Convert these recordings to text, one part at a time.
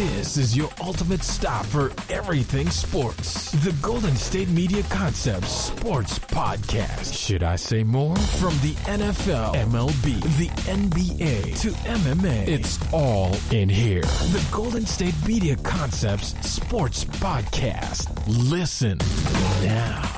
This is your ultimate stop for everything sports. The Golden State Media Concepts Sports Podcast. Should I say more? From the NFL, MLB, the NBA to MMA, it's all in here. The Golden State Media Concepts Sports Podcast. Listen now.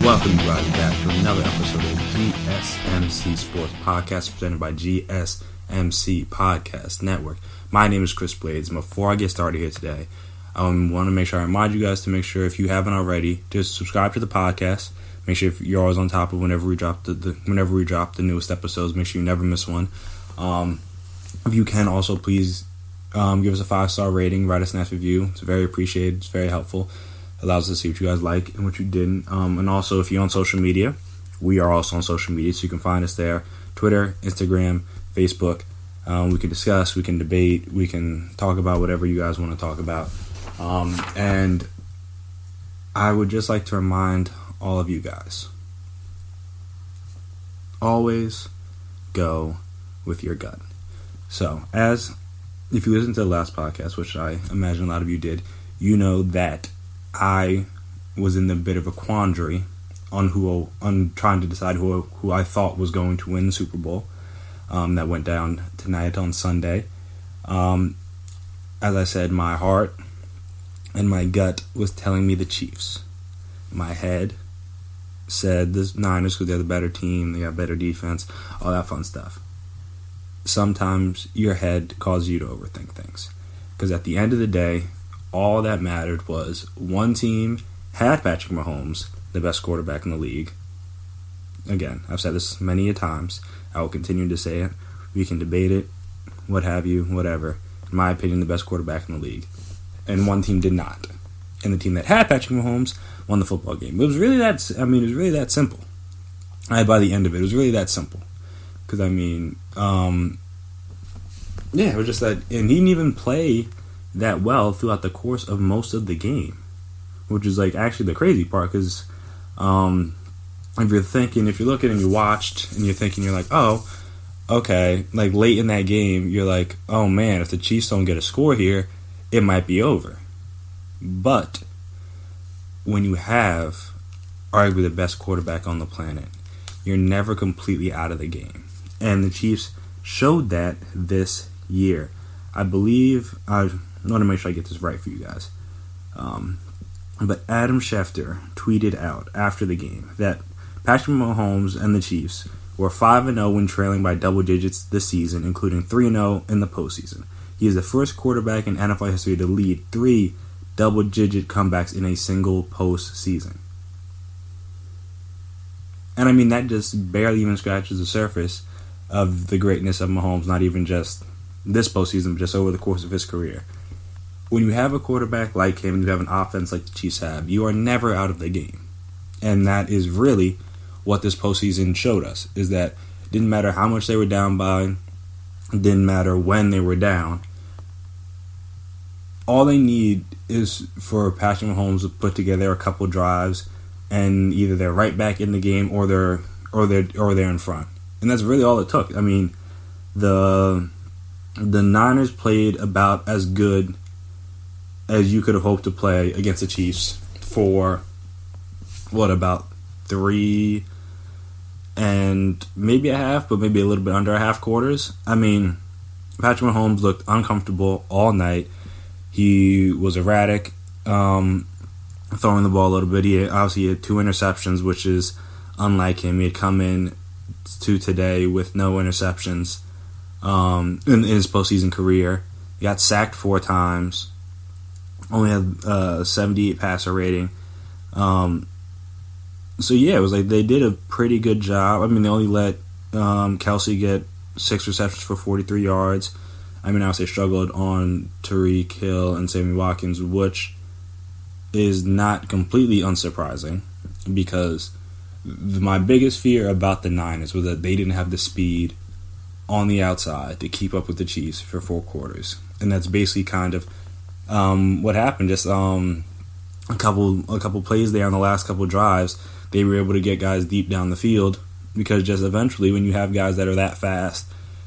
Welcome you guys back to another episode of the GSMC Sports Podcast presented by GSMC Podcast Network. My name is Chris Blades, and before I get started here today, I want to make sure I remind you guys to make sure, if you haven't already, to subscribe to the podcast. Make sure you're always on top of whenever we drop the newest episodes. Make sure you never miss one. If you can, also please give us a 5-star rating, write us a nice review. It's very appreciated. It's very helpful. Allows us to see what you guys like and what you didn't. And also, if you're on social media, we are also on social media, so you can find us there. Twitter, Instagram, Facebook. We can discuss, we can debate, we can talk about whatever you guys want to talk about. And I would just like to remind all of you guys, always go with your gut. So, if you listened to the last podcast, which I imagine a lot of you did, you know that I was in a bit of a quandary on trying to decide who I thought was going to win the Super Bowl. That went down tonight on Sunday. As I said, my heart and my gut was telling me the Chiefs. My head said the Niners because they're the better team, they got better defense, all that fun stuff. Sometimes your head causes you to overthink things. Because at the end of the day, all that mattered was one team had Patrick Mahomes, the best quarterback in the league. Again, I've said this many a times. I will continue to say it. We can debate it, what have you, whatever. In my opinion, the best quarterback in the league. And one team did not. And the team that had Patrick Mahomes won the football game. It was really that simple. By the end of it, it was really that simple. Because, it was just that. And he didn't even play that well throughout the course of most of the game, which is actually the crazy part, because if you're looking and you watched and you're thinking, you're like, oh, okay, late in that game, you're like, oh man, if the Chiefs don't get a score here, it might be over. But when you have arguably the best quarterback on the planet, you're never completely out of the game, and the Chiefs showed that this year. I believe I want to make sure I get this right for you guys. But Adam Schefter tweeted out after the game that Patrick Mahomes and the Chiefs were 5-0 when trailing by double digits this season, including 3-0 in the postseason. He is the first quarterback in NFL history to lead 3 double-digit comebacks in a single postseason. And that just barely even scratches the surface of the greatness of Mahomes, not even just this postseason, but just over the course of his career. When you have a quarterback like him and you have an offense like the Chiefs have, you are never out of the game. And that is really what this postseason showed us, is that it didn't matter how much they were down by, it didn't matter when they were down. All they need is for Patrick Mahomes to put together a couple drives, and either they're right back in the game or they're in front. And that's really all it took. The Niners played about as good as you could have hoped to play against the Chiefs for, about 3 and maybe a half, but maybe a little bit under a half quarters. Patrick Mahomes looked uncomfortable all night. He was erratic, throwing the ball a little bit. He obviously had 2 interceptions, which is unlike him. He had come in to today with no interceptions in his postseason career. He got sacked 4 times. Only had 78 passer rating. So yeah, it was like they did a pretty good job. I mean, they only let Kelsey get 6 receptions for 43 yards. I mean, I would say struggled on Tyreek Hill and Sammy Watkins, which is not completely unsurprising because my biggest fear about the Niners was that they didn't have the speed on the outside to keep up with the Chiefs for 4 quarters. And that's basically kind of what happened. Just a couple plays there on the last couple drives, they were able to get guys deep down the field because just eventually when you have guys that are that fast,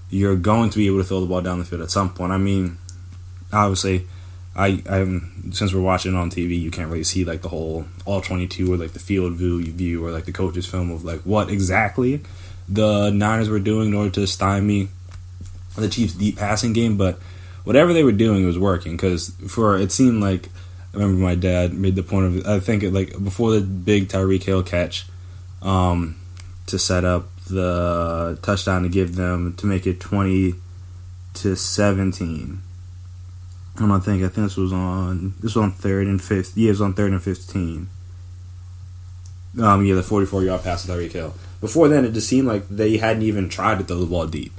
you're going to be able to throw the ball down the field at some point. I mean, obviously, since we're watching it on TV, you can't really see like the whole all 22 or like the field view or like the coach's film of like what exactly the Niners were doing in order to stymie the Chiefs' deep passing game, but whatever they were doing was working because it seemed like, I remember my dad made the point of, I think like before the big Tyreek Hill catch to set up the touchdown to make it 20-17. I think this was on 3rd and 5th. Yeah, it was on 3rd and 15. The 44-yard pass to Tyreek Hill. Before then, it just seemed like they hadn't even tried to throw the ball deep.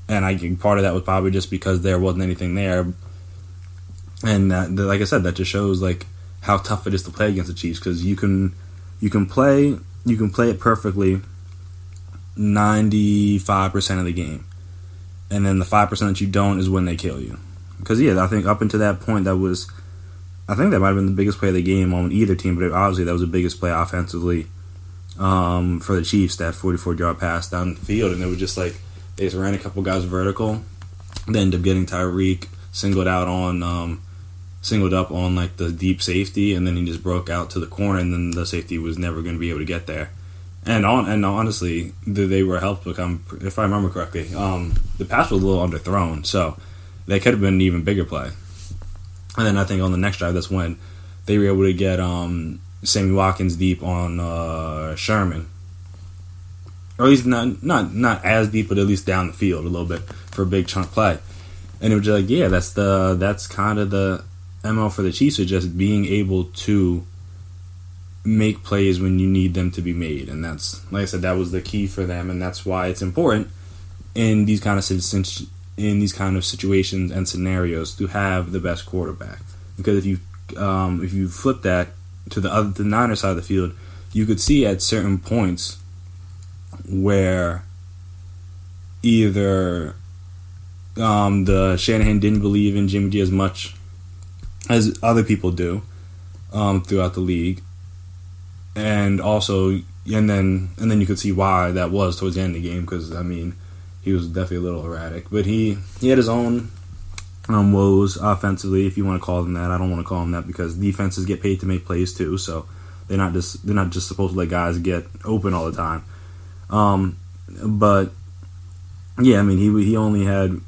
And I think part of that was probably just because there wasn't anything there. And like I said, that just shows like how tough it is to play against the Chiefs because you can play it perfectly 95% of the game, and then the 5% that you don't is when they kill you. Because I think up until that point, I think that might have been the biggest play of the game on either team, but obviously that was the biggest play offensively for the Chiefs, that 44-yard pass down the field, and it was just like they just ran a couple guys vertical, they ended up getting Tyreek singled up on like the deep safety, and then he just broke out to the corner, and then the safety was never going to be able to get there. And honestly, they were helped become, if I remember correctly, the pass was a little underthrown, so they could have been an even bigger play. And then I think on the next drive, that's when they were able to get Sammy Watkins deep on Sherman, or at least not as deep, but at least down the field a little bit for a big chunk play. And it was just like, that's kind of the MO for the Chiefs, is just being able to make plays when you need them to be made, and that's, like I said, that was the key for them, and that's why it's important in these kind of situations and scenarios to have the best quarterback. Because if you flip that to the Niners side of the field, you could see at certain points where either the Shanahan didn't believe in Jimmy G as much as other people do throughout the league. And then you could see why that was towards the end of the game, because I mean he was definitely a little erratic, but he had his own woes offensively, if you want to call them that. I don't want to call them that because defenses get paid to make plays too, so they're not just supposed to let guys get open all the time. But yeah, I mean Jimmy G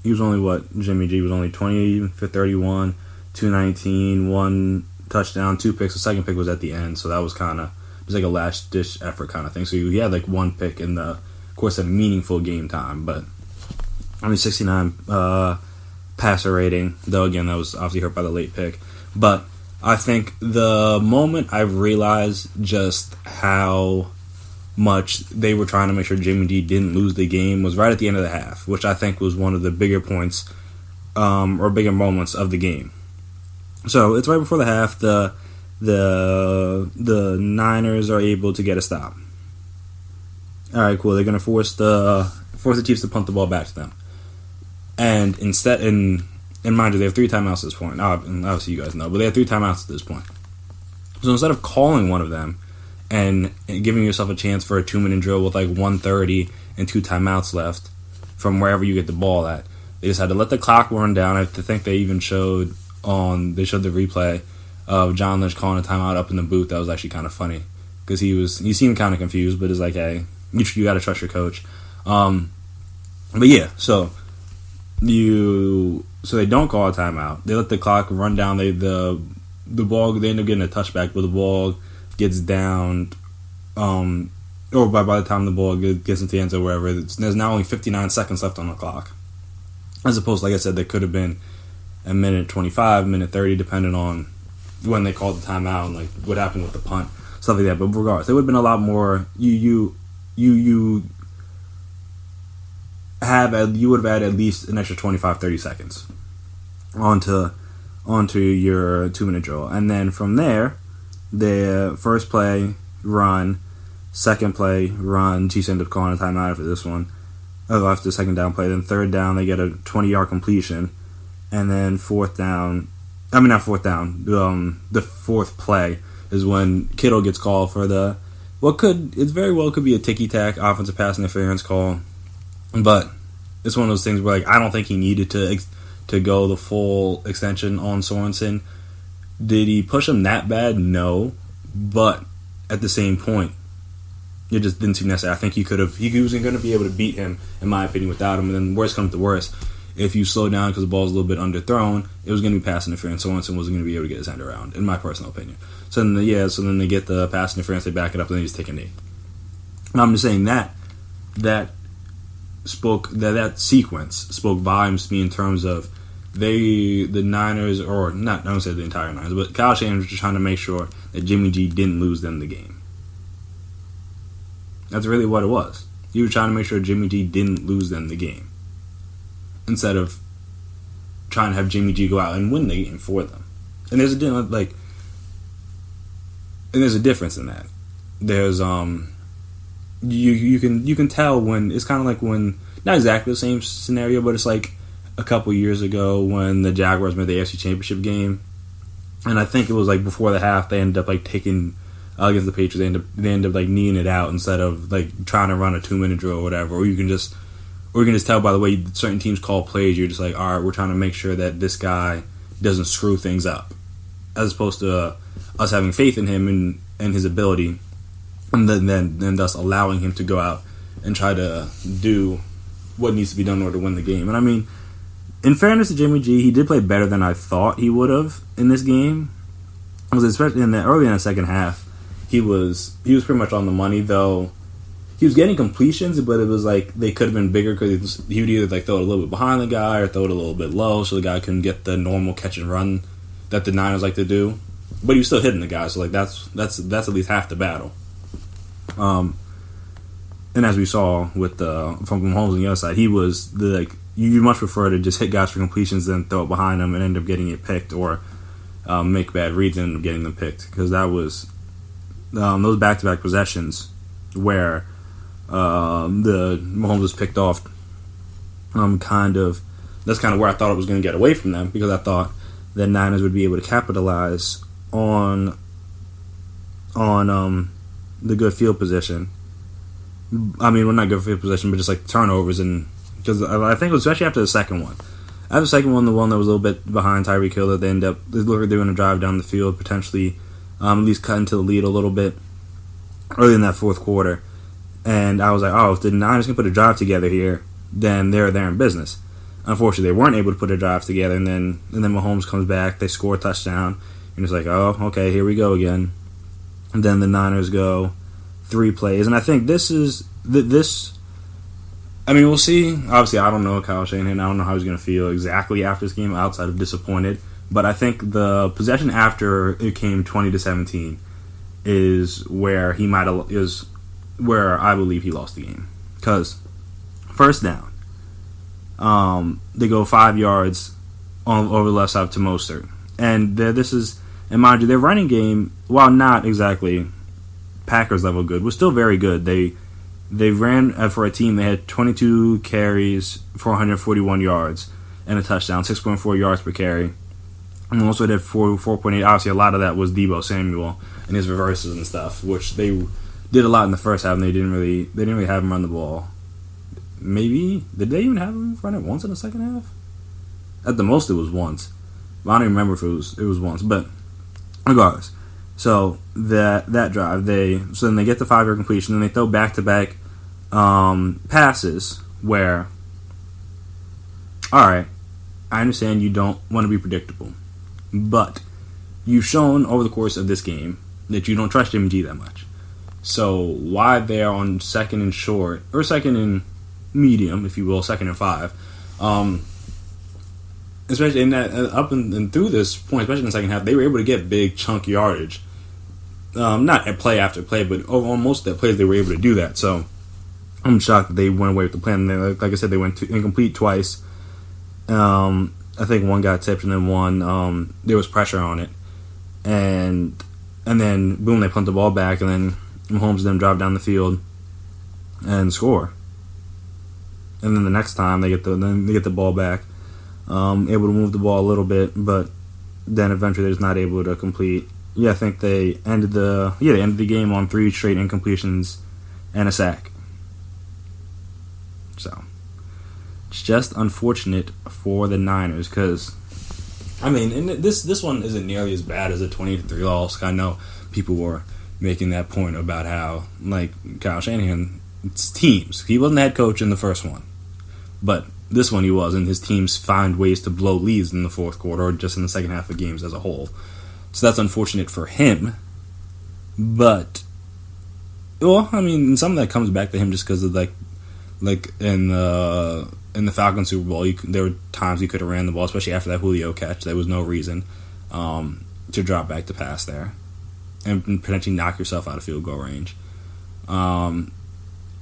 was only 20 for 31, 219, 1 touchdown, 2 picks. The second pick was at the end, so that was kind of just like a last-ditch effort kind of thing. So he had like 1 pick in the course of meaningful game time. But, I mean, 69 passer rating, though, again, that was obviously hurt by the late pick. But I think the moment I realized just how much they were trying to make sure Jimmy G didn't lose the game was right at the end of the half, which I think was one of the bigger points or bigger moments of the game. So it's right before the half. The Niners are able to get a stop. All right, cool. They're going to force the Chiefs to punt the ball back to them. And instead, and mind you, they have 3 timeouts at this point. And obviously, you guys know, but they have 3 timeouts at this point. So instead of calling one of them and giving yourself a chance for a 2-minute drill with like 1:30 and 2 timeouts left from wherever you get the ball at, they just had to let the clock run down. I think they even showed the replay of John Lynch calling a timeout up in the booth. That was actually kind of funny because he seemed kind of confused, but it's like, hey, you got to trust your coach. But yeah, so they don't call a timeout. They let the clock run down. The ball, they end up getting a touchback, but the ball gets down, or by the time the ball gets into the end zone, wherever, there's now only 59 seconds left on the clock. As opposed to, like I said, there could have been a minute 25, minute 30, depending on when they called the timeout and like what happened with the punt, stuff like that. But regardless, there would have been a lot more. you would have added at least an extra 25, 30 seconds onto your 2-minute drill. And then from there, the first play, run, second play, run. Chiefs end up calling a timeout after this one. After the second down play. Then third down, they get a 20-yard completion. And then the fourth play is when Kittle gets called for it very well could be a ticky-tack offensive pass interference call. But it's one of those things where, like, I don't think he needed to go the full extension on Sorensen. Did he push him that bad? No. But at the same point, it just didn't seem necessary. I think he wasn't going to be able to beat him, in my opinion, without him. And then worst comes to worst, if you slow down because the ball's a little bit underthrown, it was going to be pass interference. Sorensen wasn't going to be able to get his hand around, in my personal opinion. So then they get the pass interference, they back it up, and then they just take a knee. And I'm just saying that sequence spoke volumes to me in terms of the Niners, or not, I don't say the entire Niners, but Kyle Shanahan was just trying to make sure that Jimmy G didn't lose them the game. That's really what it was. He was trying to make sure Jimmy G didn't lose them the game, instead of trying to have Jimmy G go out and win the game for them. And there's a difference in that. There's you can tell when it's kind of like when, not exactly the same scenario, but it's like a couple years ago when the Jaguars made the AFC Championship game, and I think it was like before the half they ended up like taking against the Patriots. They end up like kneeing it out instead of like trying to run a 2-minute drill or whatever. Or you can just tell by the way certain teams call plays. You're just like, all right, we're trying to make sure that this guy doesn't screw things up, as opposed to us having faith in him and his ability, and then thus allowing him to go out and try to do what needs to be done in order to win the game. And I mean, in fairness to Jimmy G, he did play better than I thought he would have in this game. Because especially early in the second half, he was pretty much on the money, though. He was getting completions, but it was like they could have been bigger because he would either like throw it a little bit behind the guy or throw it a little bit low so the guy couldn't get the normal catch and run that the Niners like to do. But he was still hitting the guy, so like that's at least half the battle. And as we saw with from Mahomes on the other side, he was you much prefer to just hit guys for completions than throw it behind them and end up getting it picked, or make bad reads and end up getting them picked, because that was those back-to-back possessions where the Mahomes was picked off. That's kind of where I thought it was going to get away from them, because I thought the Niners would be able to capitalize on the good field position. I mean, well, not good field position, but just like turnovers, and because I think it was especially after the second one. After the second one, the one that was a little bit behind Tyreek Hill, that they looked like they were going to drive down the field, potentially at least cut into the lead a little bit early in that fourth quarter. And I was like, oh, if the Niners can put a drive together here, then they're in business. Unfortunately, they weren't able to put a drive together, and then Mahomes comes back, they score a touchdown, and it's like, oh, okay, here we go again. And then the Niners go 3 plays, and I think this. I mean, we'll see. Obviously, I don't know Kyle Shanahan. I don't know how he's going to feel exactly after this game, outside of disappointed. But I think the possession after it came 20-17 is where where I believe he lost the game. Because first down, they go 5 yards over the left side to Mostert, and mind you, their running game, while not exactly Packers level good, was still very good. They ran for a team. They had 22 carries for 141 yards and a touchdown, 6.4 yards per carry. And also they had 4.8. Obviously, a lot of that was Deebo Samuel and his reverses and stuff, which they did a lot in the first half, and they didn't really have him run the ball. Maybe did they even have him run it once in the second half? At the most, it was once. I don't even remember if it was once, but regardless. So that drive, then they get the 5-yard completion, and they throw back-to-back passes where, all right, I understand you don't want to be predictable, but you've shown over the course of this game that you don't trust Jimmy G that much. So why they're on second and short, or second and medium, if you will, second and 5, especially in that up and through this point, especially in the second half, they were able to get big chunk yardage. Not at play after play, but on most of the plays they were able to do that. So I'm shocked that they went away with the plan. They, like I said, they went incomplete twice. I think one got tipped, and then one there was pressure on it, and then boom, they punt the ball back, and then Mahomes and them drive down the field and score. And then the next time they get the ball back, able to move the ball a little bit, but then eventually they're just not able to complete. Yeah, I think they ended the game on 3 straight incompletions and a sack. So it's just unfortunate for the Niners because, I mean, and this one isn't nearly as bad as a 20-3 loss. I know people were making that point about how, like, Kyle Shanahan, it's teams. He wasn't the head coach in the first one, but this one he was, and his teams find ways to blow leads in the fourth quarter or just in the second half of games as a whole. So that's unfortunate for him, but, well, I mean, some of that comes back to him just because of, like in the Falcons Super Bowl, there were times he could have ran the ball, especially after that Julio catch. There was no reason to drop back to pass there and potentially knock yourself out of field goal range. And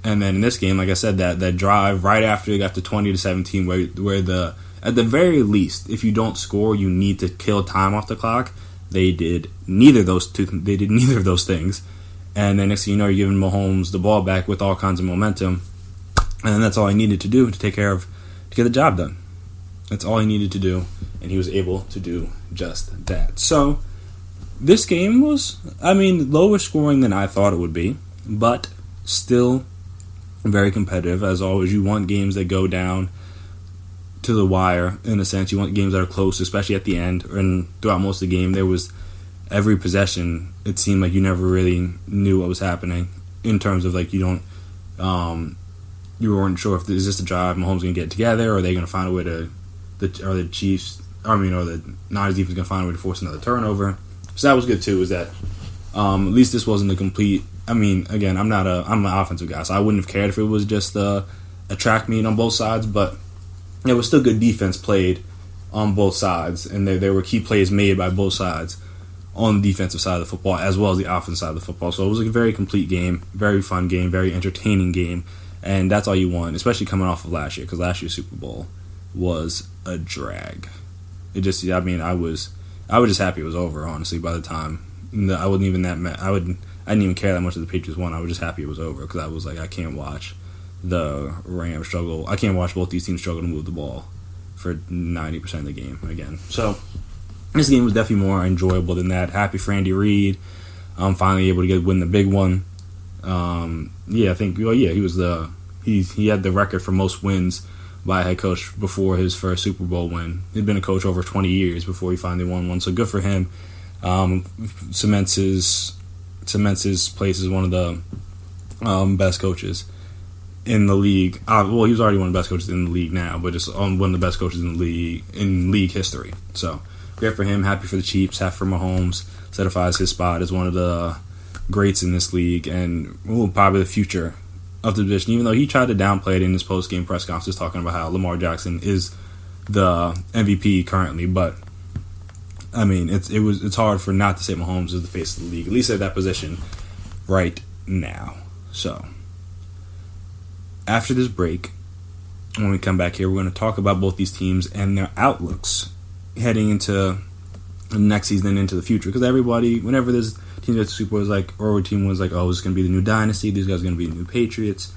then in this game, like I said, that drive right after it got to 20-17, where at the very least, if you don't score, you need to kill time off the clock. They did neither of those things. And then next thing you know, you're giving Mahomes the ball back with all kinds of momentum. And that's all he needed to do to get the job done. That's all he needed to do, and he was able to do just that. So, this game was, I mean, lower scoring than I thought it would be, but still very competitive. As always, you want games that go down to the wire, in a sense. You want games that are close, especially at the end. And throughout most of the game, there was every possession, it seemed like you never really knew what was happening in terms of, like, you weren't sure if is this a drive Mahomes going to get it together, or are they going to find a way to, or the Niners defense going to find a way to force another turnover. So that was good too. Is that at least this wasn't a complete. I mean, again, I'm an offensive guy, so I wouldn't have cared if it was just a track meet on both sides. But it was still good defense played on both sides, and there were key plays made by both sides on the defensive side of the football as well as the offensive side of the football. So it was a very complete game, very fun game, very entertaining game. And that's all you want, especially coming off of last year, because last year's Super Bowl was a drag. It just, I mean, I was just happy it was over, honestly, by the time. I wasn't even that mad. I didn't even care that much that the Patriots won. I was just happy it was over, because I was like, I can't watch the Rams struggle. I can't watch both these teams struggle to move the ball for 90% of the game again. So, this game was definitely more enjoyable than that. Happy for Andy Reid. Finally able to win the big one. I think he had the record for most wins by a head coach before his first Super Bowl win. He'd been a coach over 20 years before he finally won one, so good for him. Cements his place as one of the best coaches in the league. Well, he was already one of the best coaches in the league now, but just one of the best coaches in league history. So great for him. Happy for the Chiefs. Happy for Mahomes. Certifies his spot as one of the greats in this league and probably the future of the division, even though he tried to downplay it in his post-game press conference talking about how Lamar Jackson is the MVP currently. But I mean, it's hard for not to say Mahomes is the face of the league, at least at that position right now. So after this break, when we come back here, we're going to talk about both these teams and their outlooks heading into the next season and into the future, because everybody, whenever there's teams at the Super Bowl, or a team was like, oh, this is going to be the new dynasty, these guys are going to be the new Patriots,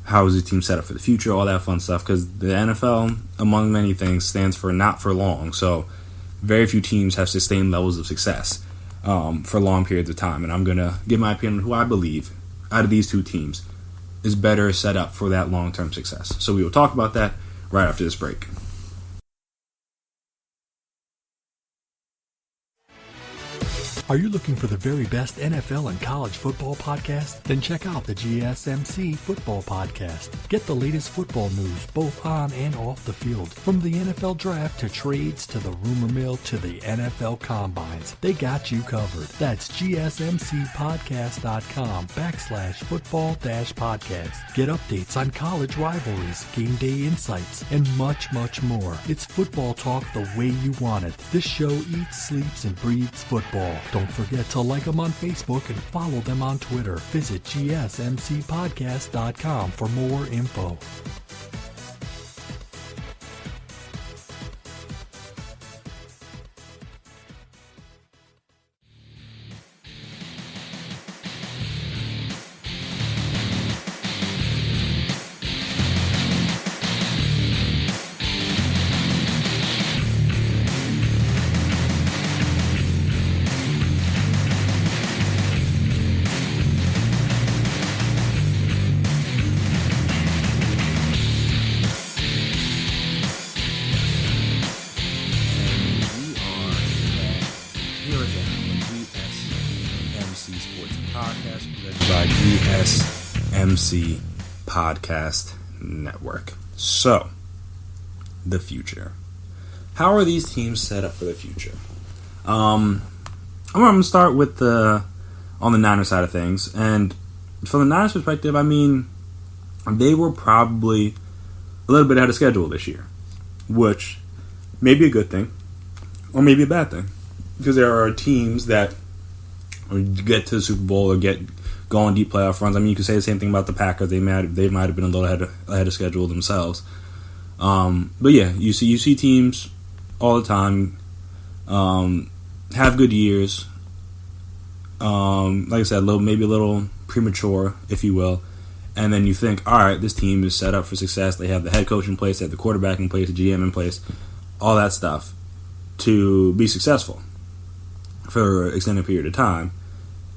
how is the team set up for the future, all that fun stuff, because the NFL, among many things, stands for not for long, so very few teams have sustained levels of success for long periods of time, and I'm going to give my opinion on who I believe, out of these two teams, is better set up for that long-term success. So we will talk about that right after this break. Are you looking for the very best NFL and college football podcast? Then check out the GSMC Football Podcast. Get the latest football news both on and off the field. From the NFL Draft to trades to the rumor mill to the NFL Combines. They got you covered. That's GSMCpodcast.com/football-podcast. Get updates on college rivalries, game day insights, and much, much more. It's football talk the way you want it. This show eats, sleeps, and breathes football. Don't forget to like them on Facebook and follow them on Twitter. Visit gsmcpodcast.com for more info. By GSMC Podcast Network. So, the future. How are these teams set up for the future? I'm going to start with on the Niners side of things. And from the Niners perspective, I mean, they were probably a little bit ahead of schedule this year, which may be a good thing or maybe a bad thing, because there are teams that get to the Super Bowl or go on deep playoff runs. I mean, you could say the same thing about the Packers. They might have been a little ahead of schedule themselves. But yeah, you see teams all the time have good years. Like I said, maybe a little premature, if you will. And then you think, all right, this team is set up for success. They have the head coach in place, they have the quarterback in place, the GM in place, all that stuff to be successful for an extended period of time.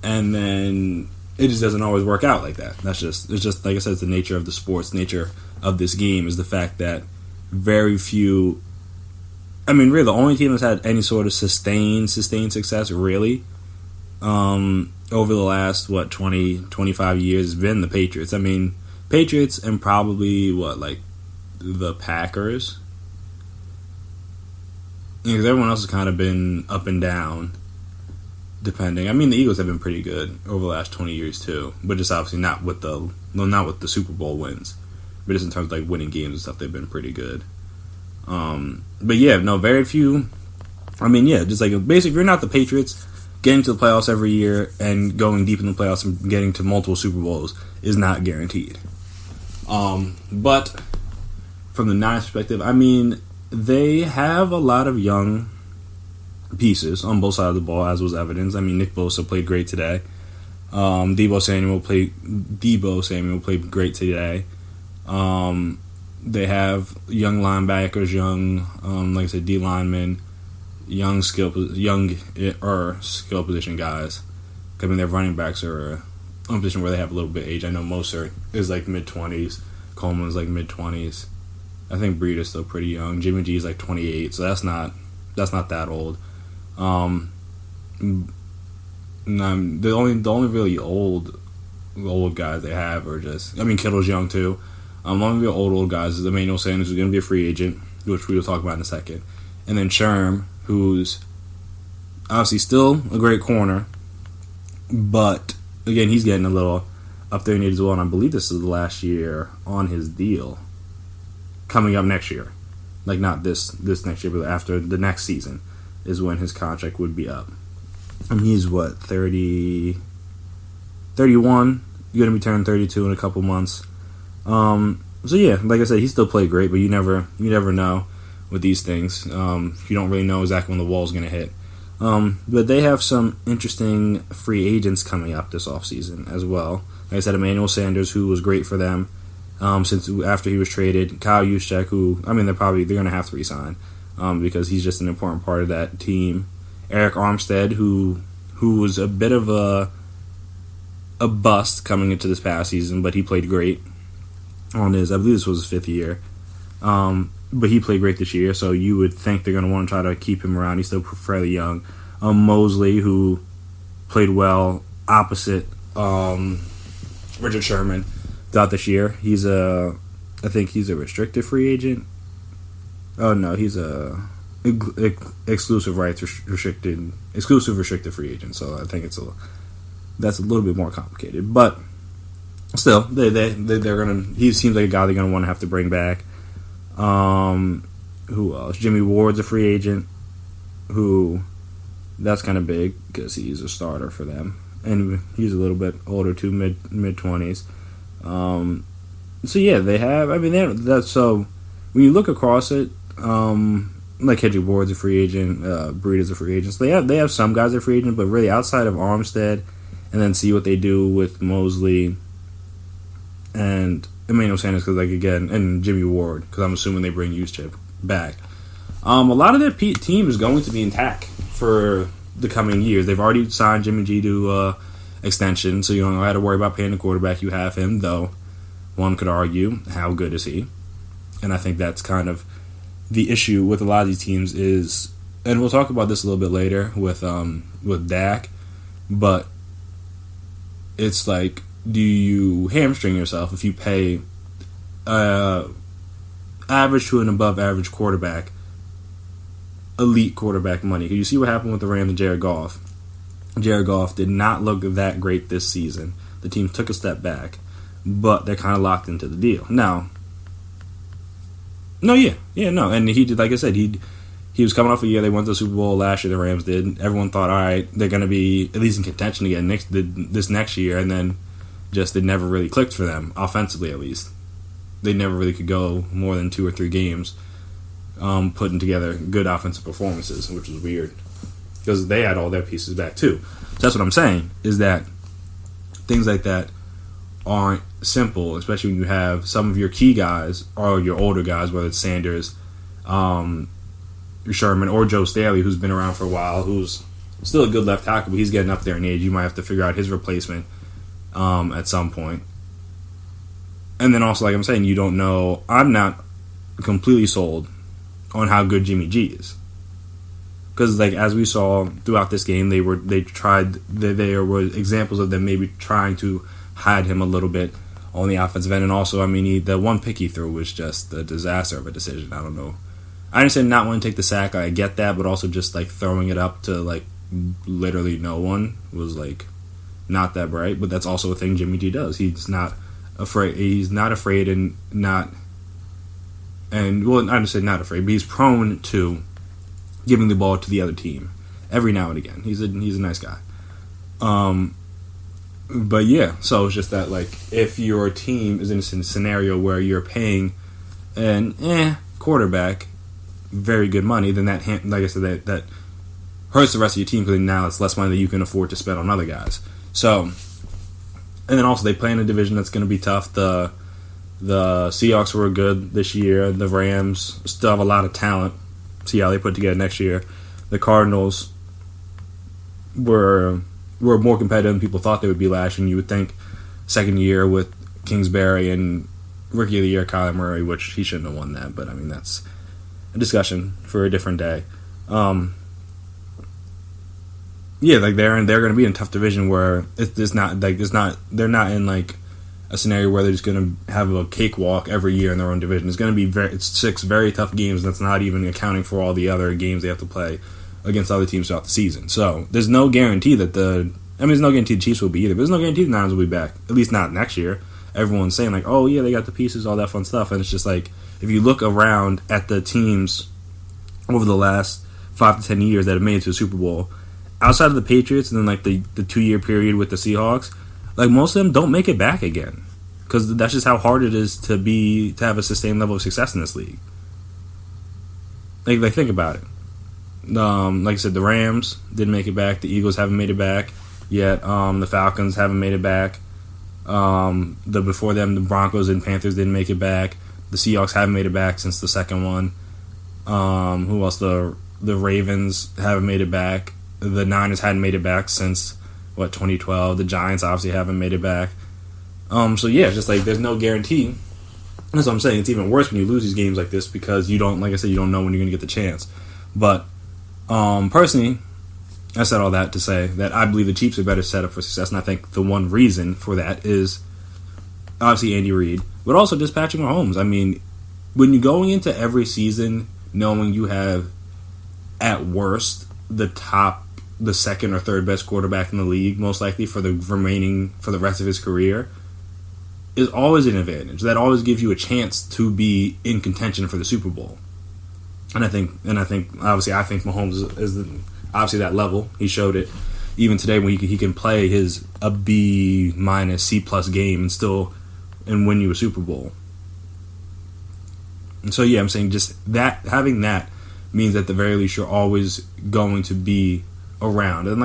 And then it just doesn't always work out like that. It's just like I said, it's the nature of the sports, nature of this game is the fact that very few. I mean, really, the only team that's had any sort of sustained success, really, over the last 25 years has been the Patriots. I mean, Patriots and probably the Packers. Because everyone else has kind of been up and down. Depending, I mean, the Eagles have been pretty good over the last 20 years too, but just obviously not with the Super Bowl wins, but just in terms of winning games and stuff, they've been pretty good. But yeah, no, very few. I mean, yeah, just basically, if you're not the Patriots, getting to the playoffs every year and going deep in the playoffs and getting to multiple Super Bowls is not guaranteed. But from the Niners perspective, I mean, they have a lot of young pieces on both sides of the ball, as was evidenced. I mean, Nick Bosa played great today. Deebo Samuel played great today. They have young linebackers, like I said, D linemen, young skill position guys. I mean, their running backs are in a position where they have a little bit of age. I know Mostert is mid-20s. Coleman's mid-20s. I think Breed is still pretty young. Jimmy G is 28, so that's not that old. The only really old guys they have are just, I mean, Kittle's young too. One of the old guys is Emmanuel Sanders, who's going to be a free agent, which we will talk about in a second. And then Sherm, who's obviously still a great corner, but again, he's getting a little up there in age as well. And I believe this is the last year on his deal, coming up next year, not this next year, but after the next season is when his contract would be up. And he's 31, going to be turning 32 in a couple months. So yeah, like I said, he still played great, but you never know with these things. You don't really know exactly when the wall's going to hit. But they have some interesting free agents coming up this offseason as well. Like I said, Emmanuel Sanders, who was great for them since after he was traded. Kyle Juszczyk, who, I mean, they're going to have to re-sign because he's just an important part of that team. Eric Armstead, who was a bit of a bust coming into this past season, but he played great on his, I believe this was his fifth year. But he played great this year, so you would think they're going to want to try to keep him around. He's still fairly young. Mosley, who played well opposite Richard Sherman throughout this year. I think he's a restricted free agent. Oh no, he's a exclusive restricted free agent. So I think that's a little bit more complicated, but still, they're gonna. He seems like a guy they're gonna want to have to bring back. Who else? Jimmy Ward's a free agent. Who That's kind of big because he's a starter for them. And he's a little bit older too, mid-20s. So yeah, they have. I mean, so when you look across it, like Kendrick Bourd's a free agent, Breed is a free agent. So they have some guys that are free agent, but really outside of Armstead, and then see what they do with Mosley and Emmanuel Sanders, because and Jimmy Ward, because I'm assuming they bring Juszczyk back. A lot of their team is going to be intact for the coming years. They've already signed Jimmy G to extension, so you don't have to worry about paying the quarterback. You have him, though one could argue, how good is he? And I think that's kind of the issue with a lot of these teams is, and we'll talk about this a little bit later with Dak, but it's like, do you hamstring yourself if you pay average to an above average quarterback elite quarterback money? You see what happened with the Rams and Jared Goff. Jared Goff did not look that great this season. The team took a step back, but they're kind of locked into the deal. And he did, like I said, he was coming off a year. They went to the Super Bowl last year. The Rams did. Everyone thought, all right, they're going to be at least in contention again this next year, and then just it never really clicked for them offensively. At least they never really could go more than 2 or 3 games putting together good offensive performances, which was weird because they had all their pieces back too. So that's what I'm saying, is that things like that aren't simple, especially when you have some of your key guys or your older guys, whether it's Sanders, Sherman, or Joe Staley, who's been around for a while, who's still a good left tackle, but he's getting up there in age. You might have to figure out his replacement at some point. And then also, like I'm saying, you don't know. I'm not completely sold on how good Jimmy G is, because like as we saw throughout this game, there were examples of them maybe trying to hide him a little bit on the offensive end. And also, I mean, the one pick he threw was just a disaster of a decision. I don't know. I understand not wanting to take the sack. I get that, but also just like throwing it up to like literally no one was like not that bright. But that's also a thing Jimmy G does. He's not afraid. Well, I understand not afraid, but he's prone to giving the ball to the other team every now and again. He's a nice guy. But yeah, so it's just that, like, if your team is in a scenario where you're paying an quarterback very good money, then that, like I said, that hurts the rest of your team, because now it's less money that you can afford to spend on other guys. So, and then also they play in a division that's going to be tough. The Seahawks were good this year. The Rams still have a lot of talent. See how they put together next year. The Cardinals were more competitive than people thought they would be last year. And you would think second year with Kingsbury and Rookie of the Year Kyler Murray, which he shouldn't have won that, but I mean that's a discussion for a different day. Yeah, like they're going to be in a tough division where they're not in like a scenario where they're just going to have a cakewalk every year in their own division. It's going to be 6 very tough games. That's not even accounting for all the other games they have to play against other teams throughout the season. So there's no guarantee that there's no guarantee the Chiefs will be either. But there's no guarantee the Niners will be back. At least not next year. Everyone's saying like, oh yeah, they got the pieces, all that fun stuff, and it's just like if you look around at the teams over the last 5 to 10 years that have made it to the Super Bowl, outside of the Patriots and then like the 2-year period with the Seahawks, like most of them don't make it back again, because that's just how hard it is to have a sustained level of success in this league. Like think about it. Like I said, the Rams didn't make it back. The Eagles haven't made it back yet. The Falcons haven't made it back. Before them, the Broncos and Panthers didn't make it back. The Seahawks haven't made it back since the second one. Who else? The Ravens haven't made it back. The Niners hadn't made it back since 2012. The Giants obviously haven't made it back. So yeah, just like there's no guarantee. That's what I'm saying. It's even worse when you lose these games like this, because you don't, like I said, you don't know when you're going to get the chance. But personally, I said all that to say that I believe the Chiefs are better set up for success, and I think the one reason for that is obviously Andy Reid, but also just Patrick Mahomes. I mean, when you're going into every season knowing you have, at worst, the second or third best quarterback in the league, most likely for the rest of his career, is always an advantage. That always gives you a chance to be in contention for the Super Bowl. And I think obviously, I think Mahomes is obviously that level. He showed it even today when he can play a B minus C plus game and win you a Super Bowl. And so yeah, I'm saying just that, having that means at the very least you're always going to be around, and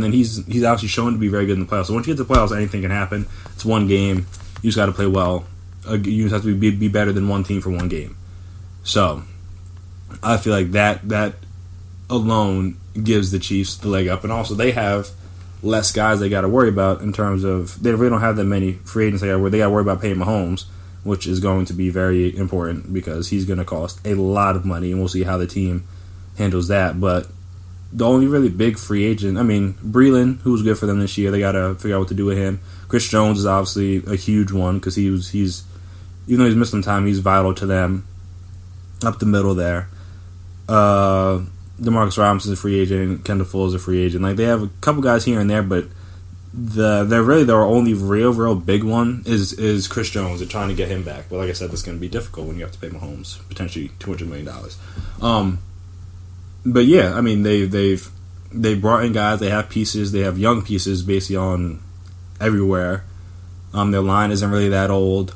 then he's obviously shown to be very good in the playoffs. So once you get to the playoffs, anything can happen. It's one game. You just got to play well. You just have to be better than one team for one game. So I feel like that alone gives the Chiefs the leg up, and also they have less guys they got to worry about in terms of they really don't have that many free agents. They got to worry about paying Mahomes, which is going to be very important because he's going to cost a lot of money, and we'll see how the team handles that. But the only really big free agent, Breland, who was good for them this year, they got to figure out what to do with him. Chris Jones is obviously a huge one because he's even though he's missed some time, he's vital to them up the middle there. DeMarcus Robinson's a free agent. Kendall Fuller is a free agent. Like, they have a couple guys here and there, but their only real big one is Chris Jones. They're trying to get him back. But like I said, that's going to be difficult when you have to pay Mahomes potentially $200 million. But yeah, they brought in guys. They have pieces. They have young pieces basically on everywhere. Their line isn't really that old.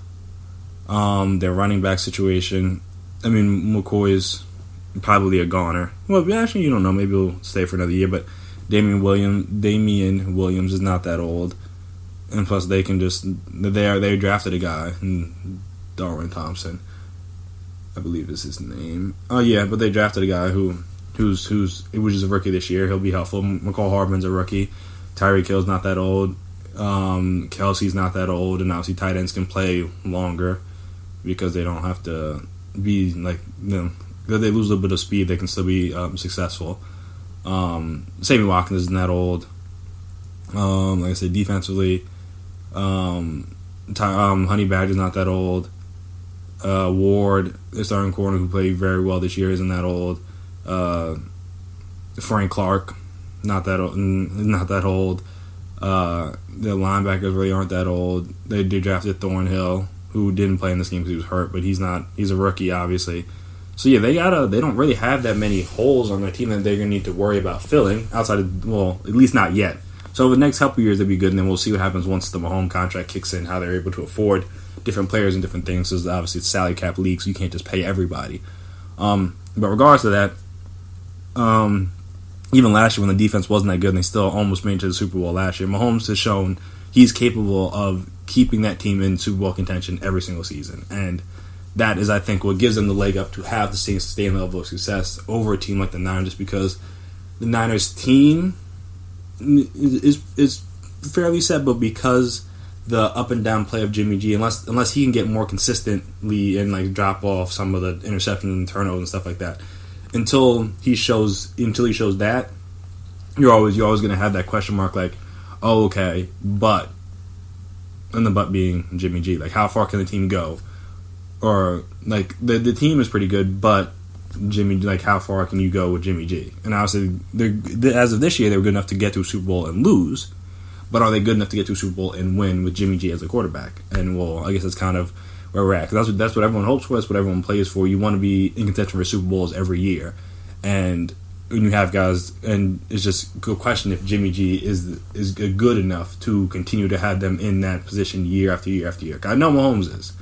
Their running back situation, McCoy is probably a goner. Well, actually, you don't know. Maybe he'll stay for another year. But Damian Williams is not that old, and plus they drafted a guy, Darwin Thompson, I believe is his name. Oh yeah, but they drafted a guy who's just a rookie this year. He'll be helpful. McCall Hardman's a rookie. Tyreek Hill's not that old. Kelsey's not that old, and obviously tight ends can play longer because they don't have to be like, because they lose a little bit of speed, they can still be successful. Sammy Watkins isn't that old. Like I said, defensively, Honey Badger's not that old. Ward, the starting corner who played very well this year, isn't that old. Frank Clark, not that old. The linebackers really aren't that old. They drafted Thornhill, who didn't play in this game because he was hurt, but he's a rookie, obviously. So yeah, they don't really have that many holes on their team that they're gonna need to worry about filling outside of, well, at least not yet. So over the next couple years they'll be good, and then we'll see what happens once the Mahomes contract kicks in, how they're able to afford different players and different things. So obviously it's salary cap league, so you can't just pay everybody. But regardless of that, even last year when the defense wasn't that good and they still almost made it to the Super Bowl last year, Mahomes has shown he's capable of keeping that team in Super Bowl contention every single season. And that is, I think, what gives them the leg up to have the same sustained level of success over a team like the Niners, because the Niners team is fairly set, but because the up and down play of Jimmy G, unless he can get more consistently and like drop off some of the interceptions and turnovers and stuff like that, until he shows that, you're always going to have that question mark, like, oh, okay, but, and the but being Jimmy G, like, how far can the team go? Or like the team is pretty good, but Jimmy, like, how far can you go with Jimmy G? And obviously, as of this year, they were good enough to get to a Super Bowl and lose, but are they good enough to get to a Super Bowl and win with Jimmy G as a quarterback? And well, I guess that's kind of where we're at. Because that's what everyone hopes for. That's what everyone plays for. You want to be in contention for Super Bowls every year, and when you have guys, and it's just a good question if Jimmy G is good enough to continue to have them in that position year after year after year. I know Mahomes is.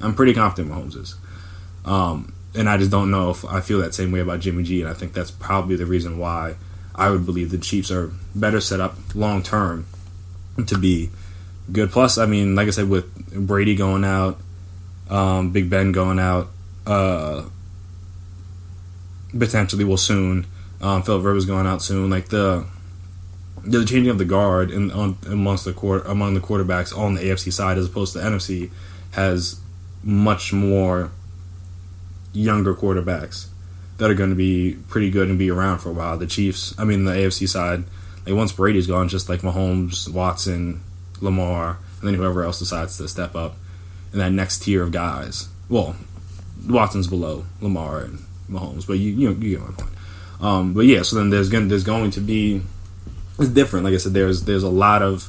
I'm pretty confident Mahomes is. And I just don't know if I feel that same way about Jimmy G, and I think that's probably the reason why I would believe the Chiefs are better set up long term to be good. Plus, like I said, with Brady going out, Big Ben going out, potentially will soon, Philip Rivers going out soon, like the changing of the guard among the quarterbacks on the AFC side as opposed to the NFC has much more younger quarterbacks that are going to be pretty good and be around for a while. The Chiefs, the AFC side, like once Brady's gone, just like Mahomes, Watson, Lamar, and then whoever else decides to step up in that next tier of guys. Well, Watson's below Lamar and Mahomes, but you get my point. But yeah, so then there's going to be, it's different. Like I said, there's a lot of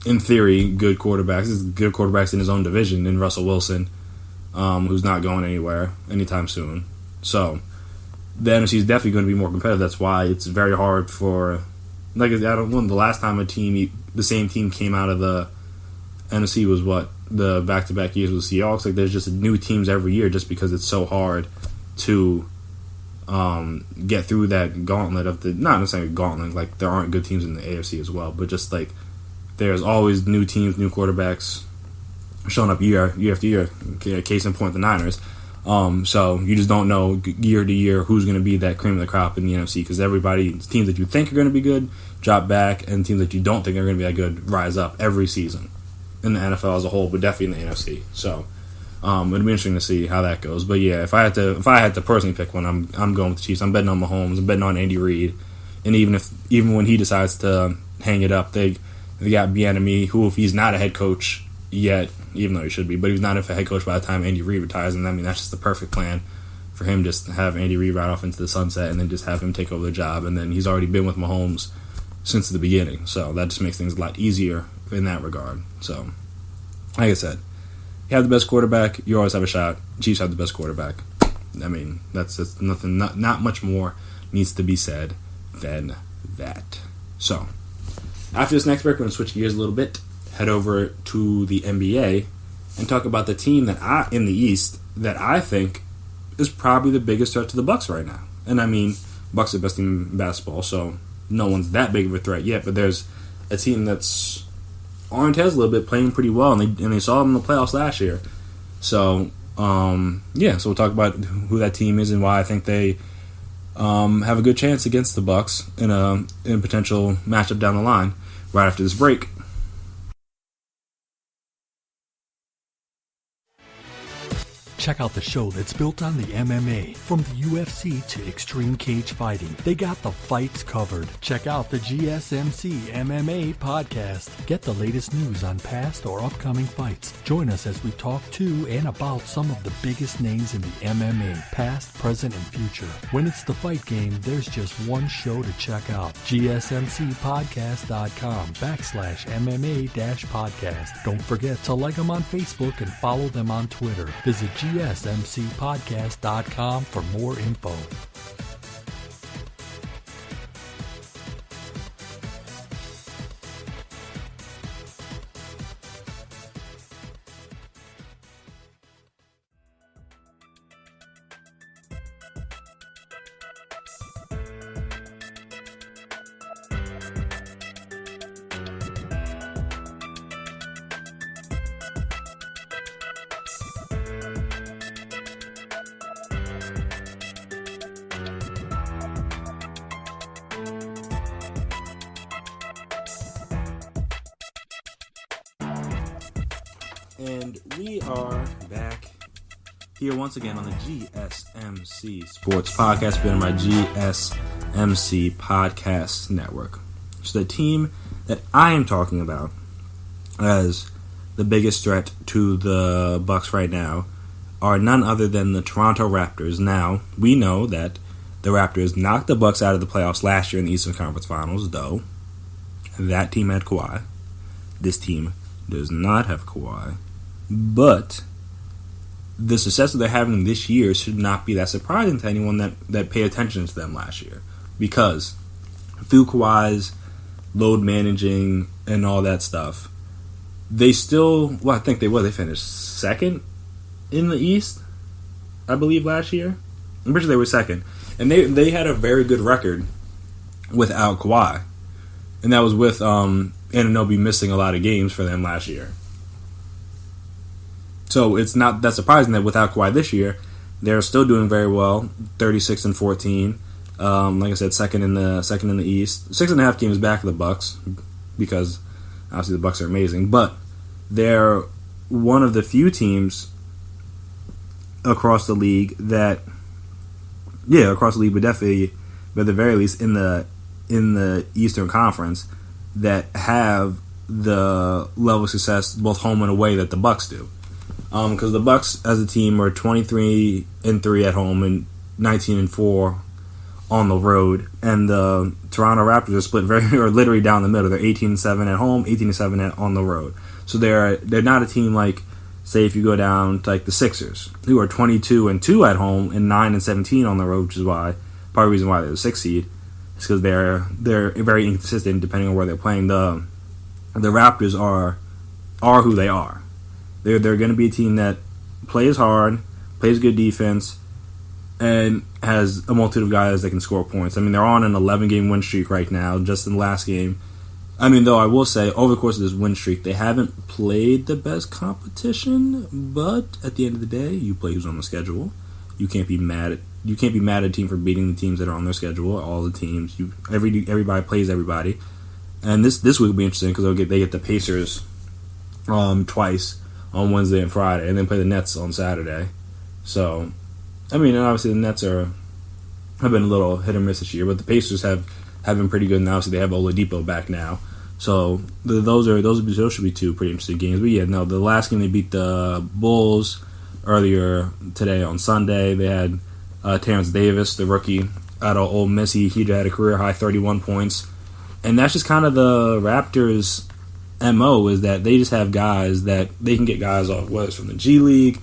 in theory, good quarterbacks. There's good quarterbacks in his own division in Russell Wilson, who's not going anywhere anytime soon. So the NFC is definitely going to be more competitive. That's why it's very hard for, like, I don't know, the last time the same team came out of the NFC was the back-to-back years with the Seahawks. Like, there's just new teams every year just because it's so hard to get through that gauntlet of not necessarily gauntlet, like there aren't good teams in the AFC as well, but just like there's always new teams, new quarterbacks showing up year after year. Case in point, the Niners. So you just don't know year to year who's going to be that cream of the crop in the NFC, because teams that you think are going to be good drop back, and teams that you don't think are going to be that good rise up every season in the NFL as a whole, but definitely in the NFC. So it'll be interesting to see how that goes. But yeah, if I had to personally pick one, I'm going with the Chiefs. I'm betting on Mahomes. I'm betting on Andy Reid. And even when he decides to hang it up, they got Bieniemy, who, if he's not a head coach yet, even though he should be, but he's not a head coach by the time Andy Reid retires. And I mean, that's just the perfect plan for him, just to have Andy Reid ride off into the sunset and then just have him take over the job. And then he's already been with Mahomes since the beginning, so that just makes things a lot easier in that regard. So, like I said, you have the best quarterback, you always have a shot. Chiefs have the best quarterback. I mean, that's nothing. Not much more needs to be said than that. So, after this next break, we're going to switch gears a little bit, head over to the NBA, and talk about the team in the East that I think is probably the biggest threat to the Bucks right now. And I mean, Bucks are the best team in basketball, so no one's that big of a threat yet. But there's a team that's on its head a little bit, playing pretty well, and they saw them in the playoffs last year. So so we'll talk about who that team is and why I think they have a good chance against the Bucks in a potential matchup down the line right after this break. Check out the show that's built on the MMA. From the UFC to extreme cage fighting, they got the fights covered. Check out the GSMC MMA podcast. Get the latest news on past or upcoming fights. Join us as we talk to and about some of the biggest names in the MMA, past, present, and future. When it's the fight game, there's just one show to check out. GSMCpodcast.com/MMA-podcast. Don't forget to like them on Facebook and follow them on Twitter. Visit GSMCpodcast.com for more info. And we are back here once again on the GSMC Sports Podcast, been on my GSMC Podcast Network. So the team that I am talking about as the biggest threat to the Bucks right now are none other than the Toronto Raptors. Now, we know that the Raptors knocked the Bucks out of the playoffs last year in the Eastern Conference Finals, though that team had Kawhi. This team does not have Kawhi. But the success that they're having this year should not be that surprising to anyone that paid attention to them last year. Because through Kawhi's load managing and all that stuff, they still, I think they finished second in the East, I believe, last year. I'm pretty sure they were second. And they had a very good record without Kawhi. And that was with Anunoby missing a lot of games for them last year. So it's not that surprising that without Kawhi this year, they're still doing very well, 36-14. Like I said, second in the East. 6.5 games back of the Bucks, because obviously the Bucks are amazing. But they're one of the few teams across the league but definitely, but at the very least in the Eastern Conference, that have the level of success both home and away that the Bucks do. Because the Bucks as a team are 23-3 at home and 19-4 on the road, and the Toronto Raptors are split literally down the middle. They're 18-7 at home, 18-7 on the road. So they're not a team like say if you go down to like the Sixers, who are 22-2 at home and 9-17 on the road, which is why part of the reason why they're the 6th seed is because they're very inconsistent depending on where they're playing. The Raptors are who they are. They're going to be a team that plays hard, plays good defense, and has a multitude of guys that can score points. I mean, they're on an 11-game win streak right now, just in the last game. I mean, though, I will say, over the course of this win streak, they haven't played the best competition, but at the end of the day, you play who's on the schedule. You can't be mad at a team for beating the teams that are on their schedule. All the teams, everybody plays everybody. And this week will be interesting because they get the Pacers twice on Wednesday and Friday, and then play the Nets on Saturday. So, I mean, obviously the Nets have been a little hit or miss this year, but the Pacers have been pretty good, and obviously they have Oladipo back now. So those should be two pretty interesting games. But yeah, no, the last game they beat the Bulls earlier today on Sunday. They had Terrence Davis, the rookie out of Ole Miss. He had a career high 31 points, and that's just kind of the Raptors' MO, is that they just have guys that they can get guys off, whether it's from the G League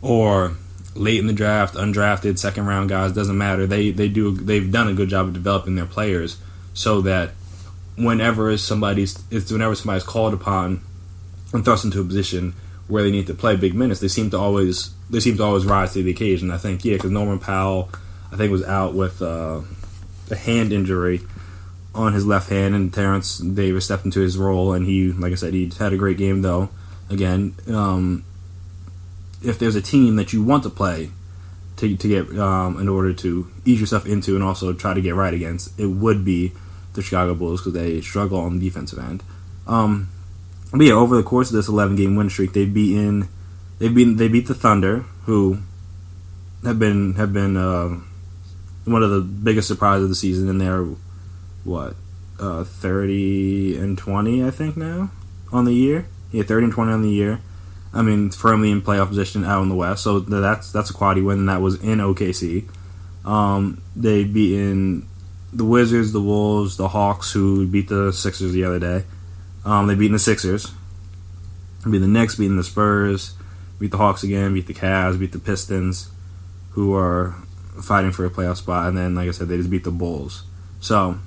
or late in the draft, undrafted, second round guys. Doesn't matter. They've done a good job of developing their players so that whenever somebody's called upon and thrust into a position where they need to play big minutes, they seem to always rise to the occasion. I think because Norman Powell, I think, was out with a hand injury on his left hand, and Terrence Davis stepped into his role, and he, like I said, he had a great game. Though again, if there's a team that you want to play to get in order to ease yourself into and also try to get right against, it would be the Chicago Bulls, because they struggle on the defensive end. But yeah, over the course of this 11-game win streak, they beat the Thunder, who have been one of the biggest surprises of the season, and they're 30-20, I think, now on the year. Yeah, 30-20 on the year. I mean, firmly in playoff position out in the West, so that's a quality win, and that was in OKC. They beaten the Wizards, the Wolves, the Hawks, who beat the Sixers the other day. They beat the Sixers. Beat the Knicks, beating the Spurs, beat the Hawks again, beat the Cavs, beat the Pistons, who are fighting for a playoff spot, and then, like I said, they just beat the Bulls. So,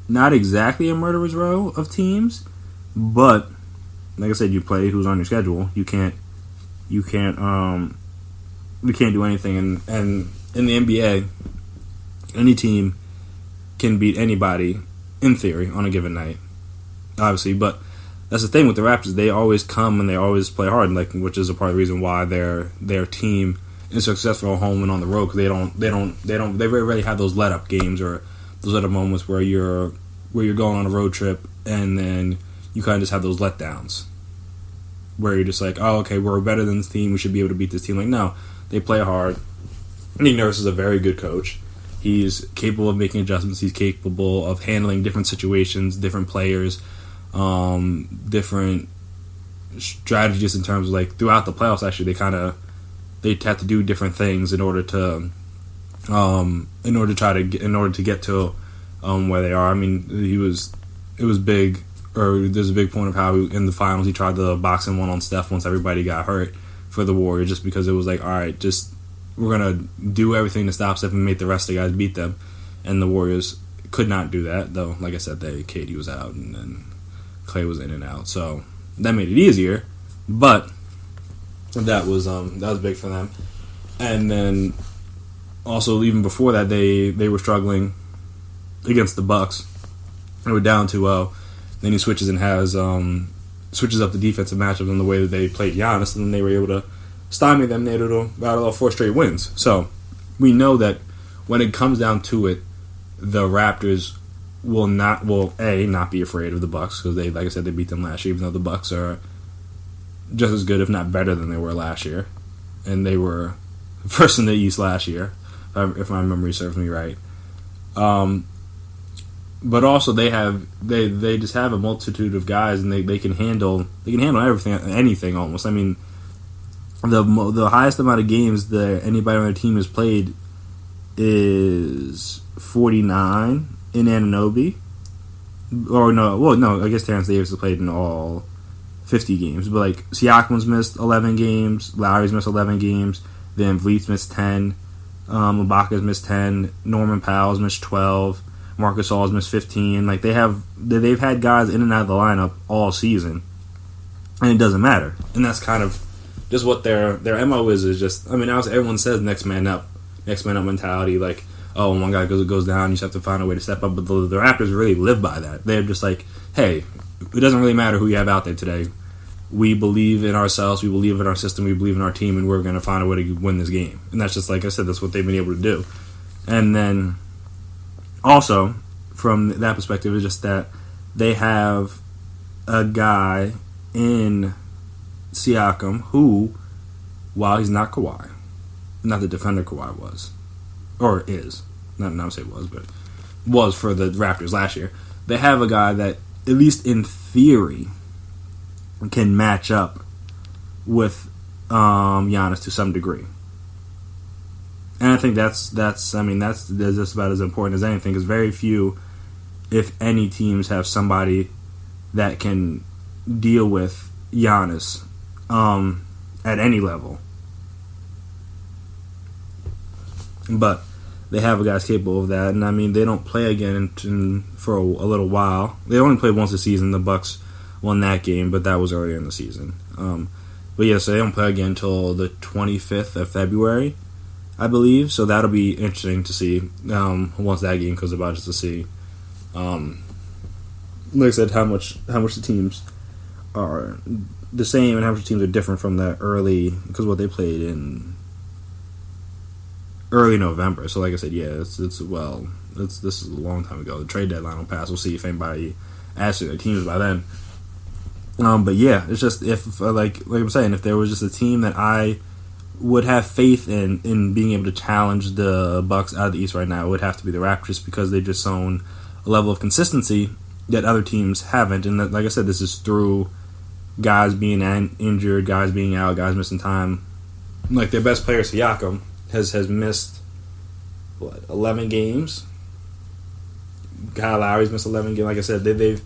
not exactly a murderer's row of teams, but like I said, you play who's on your schedule. We can't do anything, and in the NBA, any team can beat anybody in theory on a given night, obviously. But that's the thing with the Raptors; they always come and they always play hard, which is a part of the reason why their team is successful at home and on the road, because they very rarely have those let up games or those let up moments where you're going on a road trip and then you kind of just have those letdowns where you're just like, oh, okay, we're better than this team, we should be able to beat this team. Like, no, they play hard. Nick Nurse is a very good coach. He's capable of making adjustments. He's capable of handling different situations, different players, different strategies in terms of, like, throughout the playoffs. Actually, they have to do different things in order to get to where they are. I mean, it was big. Or there's a big point of how in the finals he tried the boxing one on Steph once everybody got hurt for the Warriors, just because it was like, all right, just we're gonna do everything to stop Steph and make the rest of the guys beat them, and the Warriors could not do that. Though, like I said, KD was out and then Clay was in and out, so that made it easier. But that was big for them. And then also even before that, they were struggling against the Bucks. They were down 2-0. Then he switches and switches up the defensive matchup in the way that they played Giannis, and then they were able to stymie them. They were able to battle off 4 straight wins. So we know that when it comes down to it, the Raptors will not be afraid of the Bucks, because they, like I said, they beat them last year, even though the Bucks are just as good, if not better, than they were last year, and they were first in the East last year, if my memory serves me right. But also they just have a multitude of guys, and they can handle anything almost. I mean, the highest amount of games that anybody on their team has played is 49 in Anunoby. I guess Terrence Davis has played in all 50 games. But like Siakam's missed 11 games, Lowry's missed 11 games, Van Vliet's missed 10, Ibaka's missed 10, Norman Powell's missed 12, Marcus All's missed 15. Like they've had guys in and out of the lineup all season, and it doesn't matter. And that's kind of just what their MO is just. I mean, everyone says next man up mentality. Like, oh, when one guy goes down, you just have to find a way to step up. But the Raptors really live by that. They're just like, hey, it doesn't really matter who you have out there today. We believe in ourselves, we believe in our system, we believe in our team, and we're going to find a way to win this game. And that's just, like I said, that's what they've been able to do. And then also, from that perspective, it's just that they have a guy in Siakam who, while he's not Kawhi, not the defender Kawhi was, or is, not say was, but was for the Raptors last year, they have a guy that, at least in theory, can match up with Giannis to some degree. And I think that's just about as important as anything, because very few, if any, teams have somebody that can deal with Giannis at any level. But they have a guys capable of that, and I mean, they don't play again for a little while. They only played once a season. The Bucks won that game, but that was earlier in the season. But yeah, so they don't play again until the 25th of February, I believe. So that'll be interesting to see once that game goes about, just to see, like I said, how much the teams are the same and how much the teams are different from that early, because what they played in early November. So like I said, yeah, this is a long time ago. The trade deadline will pass. We'll see if anybody adds to their teams by then. But yeah, it's just, if like I'm saying, if there was just a team that I would have faith in being able to challenge the Bucks out of the East right now, it would have to be the Raptors, because they've just shown a level of consistency that other teams haven't. And that, like I said, this is through guys being injured, guys being out, guys missing time. Like their best player, Siakam, has missed 11 games. Kyle Lowry's missed 11 games. Like I said, they've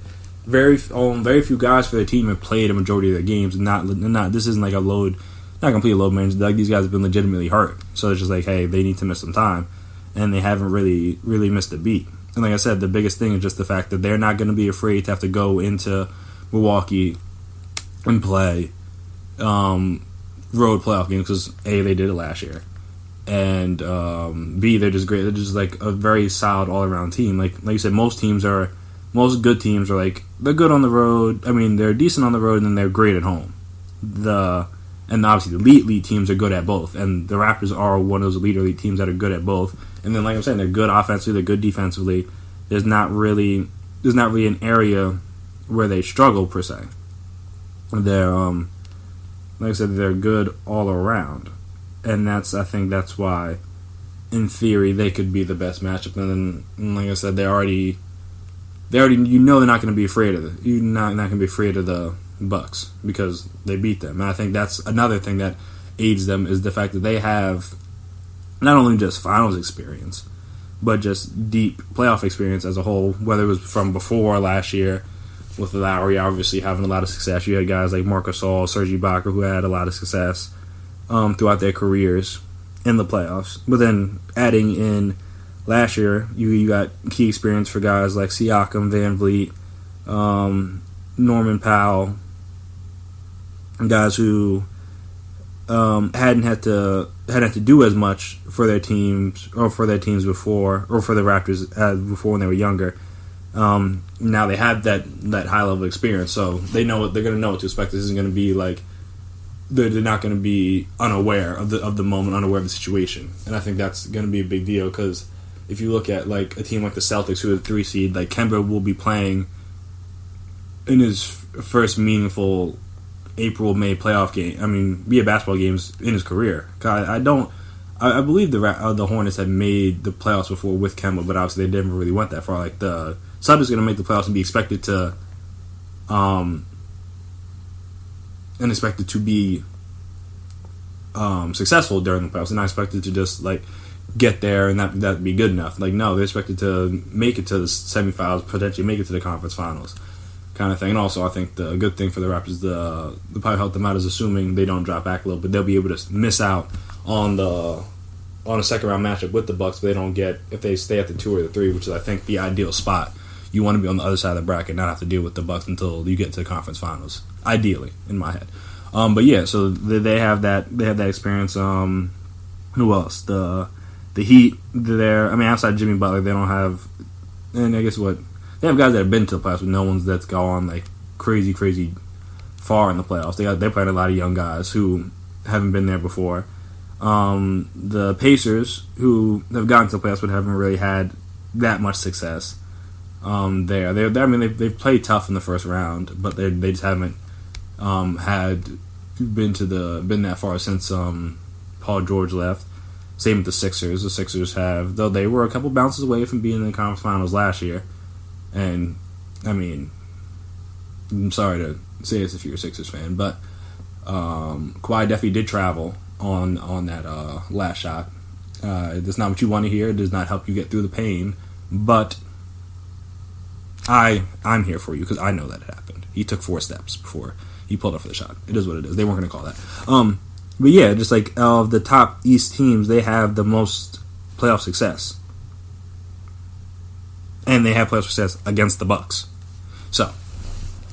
very few guys for their team have played a majority of their games. Not this isn't like a load, not complete load management. Like these guys have been legitimately hurt, so it's just like, hey, they need to miss some time, and they haven't really missed a beat. And like I said, the biggest thing is just the fact that they're not going to be afraid to have to go into Milwaukee and play road playoff games, because A, they did it last year, and B, they're just great. They're just like a very solid all around team. Like you said, most good teams are like, they're good on the road. I mean, they're decent on the road, and then they're great at home. And obviously the elite teams are good at both, and the Raptors are one of those elite teams that are good at both. And then, like I'm saying, they're good offensively, they're good defensively. There's not really an area where they struggle per se. They're like I said, they're good all around, and I think that's why, in theory, they could be the best matchup. And then, like I said, they already they're not going to be afraid of it. You're not going to be afraid of the Bucks, because they beat them. And I think that's another thing that aids them, is the fact that they have not only just finals experience, but just deep playoff experience as a whole, whether it was from before last year with Lowry obviously having a lot of success. You had guys like Marcus Gasol, Serge Ibaka, who had a lot of success throughout their careers in the playoffs. But then adding in last year, you got key experience for guys like Siakam, Van Vliet, Norman Powell, guys who hadn't had to do as much for their teams before, or for the Raptors before when they were younger. Now they have that high level experience, so they're going to know what to expect. This isn't going to be like they're not going to be unaware of the moment, unaware of the situation, and I think that's going to be a big deal, because if you look at like a team like the Celtics, who are the 3 seed, like Kemba will be playing in his first meaningful April-May playoff game. I mean, basketball games in his career. I believe the Hornets had made the playoffs before with Kemba, but obviously they never really went that far. Like the Celtics going to make the playoffs and be expected to, be successful during the playoffs, and not expected to just like get there and that be good enough. Like no, they're expected to make it to the semifinals, potentially make it to the conference finals. kind of thing. And also, I think the good thing for the Raptors, the probably help them out is assuming they don't drop back a little bit, they'll be able to miss out on a second round matchup with the Bucks if they stay at the 2 or the 3, which is I think the ideal spot. You want to be on the other side of the bracket, not have to deal with the Bucks until you get to the conference finals. Ideally, in my head. But yeah, so they have that experience. Who else? The Heat. Outside Jimmy Butler, they don't have. And I guess they have guys that have been to the playoffs, but no one's that's gone like crazy far in the playoffs. They're playing a lot of young guys who haven't been there before. The Pacers, who have gotten to the playoffs but haven't really had that much success. They've played tough in the first round, but they just haven't been that far since Paul George left. Same with the Sixers. The Sixers have, though they were a couple bounces away from being in the conference finals last year. And I'm sorry to say this if you're a Sixers fan, but Kawhi definitely did travel on that last shot. That's not what you want to hear. It does not help you get through the pain, but I'm here for you because I know that it happened. He took 4 steps before he pulled up for the shot. It is what it is. They weren't going to call that. But yeah, just like of the top East teams, they have the most playoff success, and they have playoff success against the Bucks. So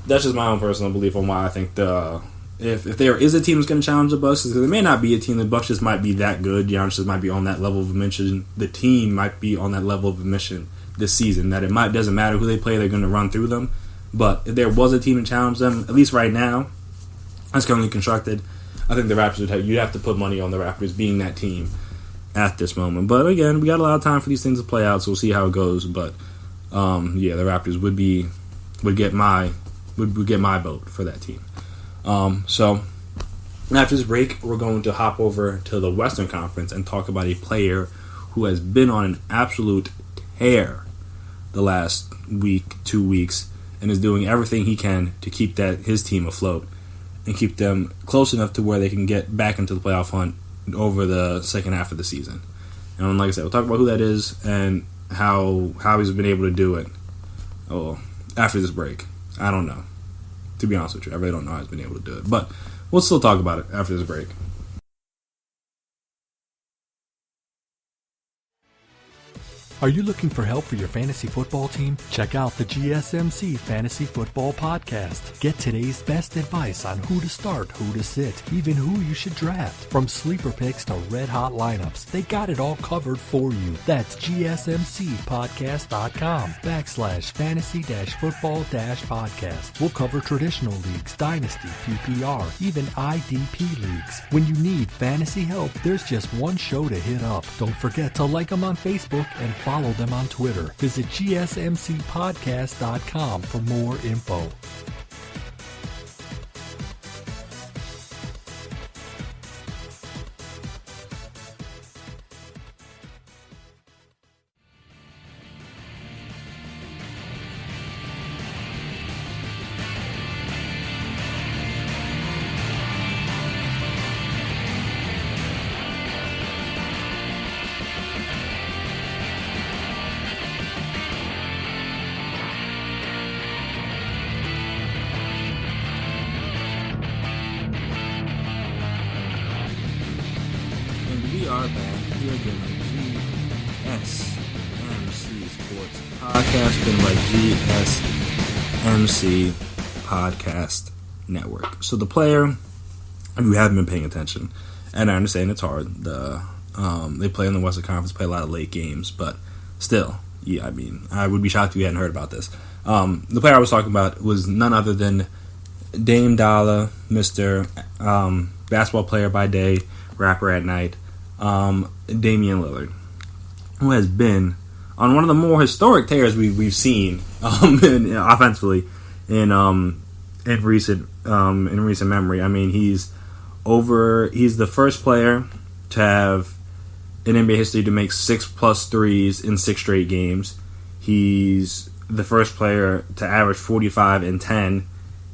that's just my own personal belief on why I think if there is a team that's going to challenge the Bucks, because there may not be a team. The Bucks just might be that good. Giannis just might be on that level of admission. The team might be on that level of admission this season that doesn't matter who they play, they're going to run through them. But if there was a team to challenge them, at least right now, that's currently constructed, I think the Raptors you'd have to put money on the Raptors being that team at this moment. But again, we got a lot of time for these things to play out, so we'll see how it goes. But the Raptors would get my vote for that team. So after this break, we're going to hop over to the Western Conference and talk about a player who has been on an absolute tear the last week, 2 weeks, and is doing everything he can to keep his team afloat and keep them close enough to where they can get back into the playoff hunt over the second half of the season. And like I said, we'll talk about who that is and how he's been able to do it. After this break, I don't know. To be honest with you, I really don't know how he's been able to do it, but we'll still talk about it after this break. Are you looking for help for your fantasy football team? Check out the GSMC Fantasy Football Podcast. Get today's best advice on who to start, who to sit, even who you should draft. From sleeper picks to red-hot lineups, they got it all covered for you. That's gsmcpodcast.com/fantasy-football-podcast. We'll cover traditional leagues, dynasty, PPR, even IDP leagues. When you need fantasy help, there's just one show to hit up. Don't forget to like them on Facebook and follow them on Twitter. Visit gsmcpodcast.com for more info. We are back here again on GSMC Sports Podcast, been by GSMC Podcast Network. So the player, if you haven't been paying attention, and I understand it's hard, they play in the Western Conference, play a lot of late games, but still, yeah, I mean, I would be shocked if you hadn't heard about this. The player I was talking about was none other than Dame Lillard, Mr. Basketball player by day, rapper at night, Damian Lillard, who has been on one of the more historic tears we've seen offensively in recent memory. I mean, he's the first player to have in NBA history to make 6+ threes in 6 straight games. He's the first player to average 45 and 10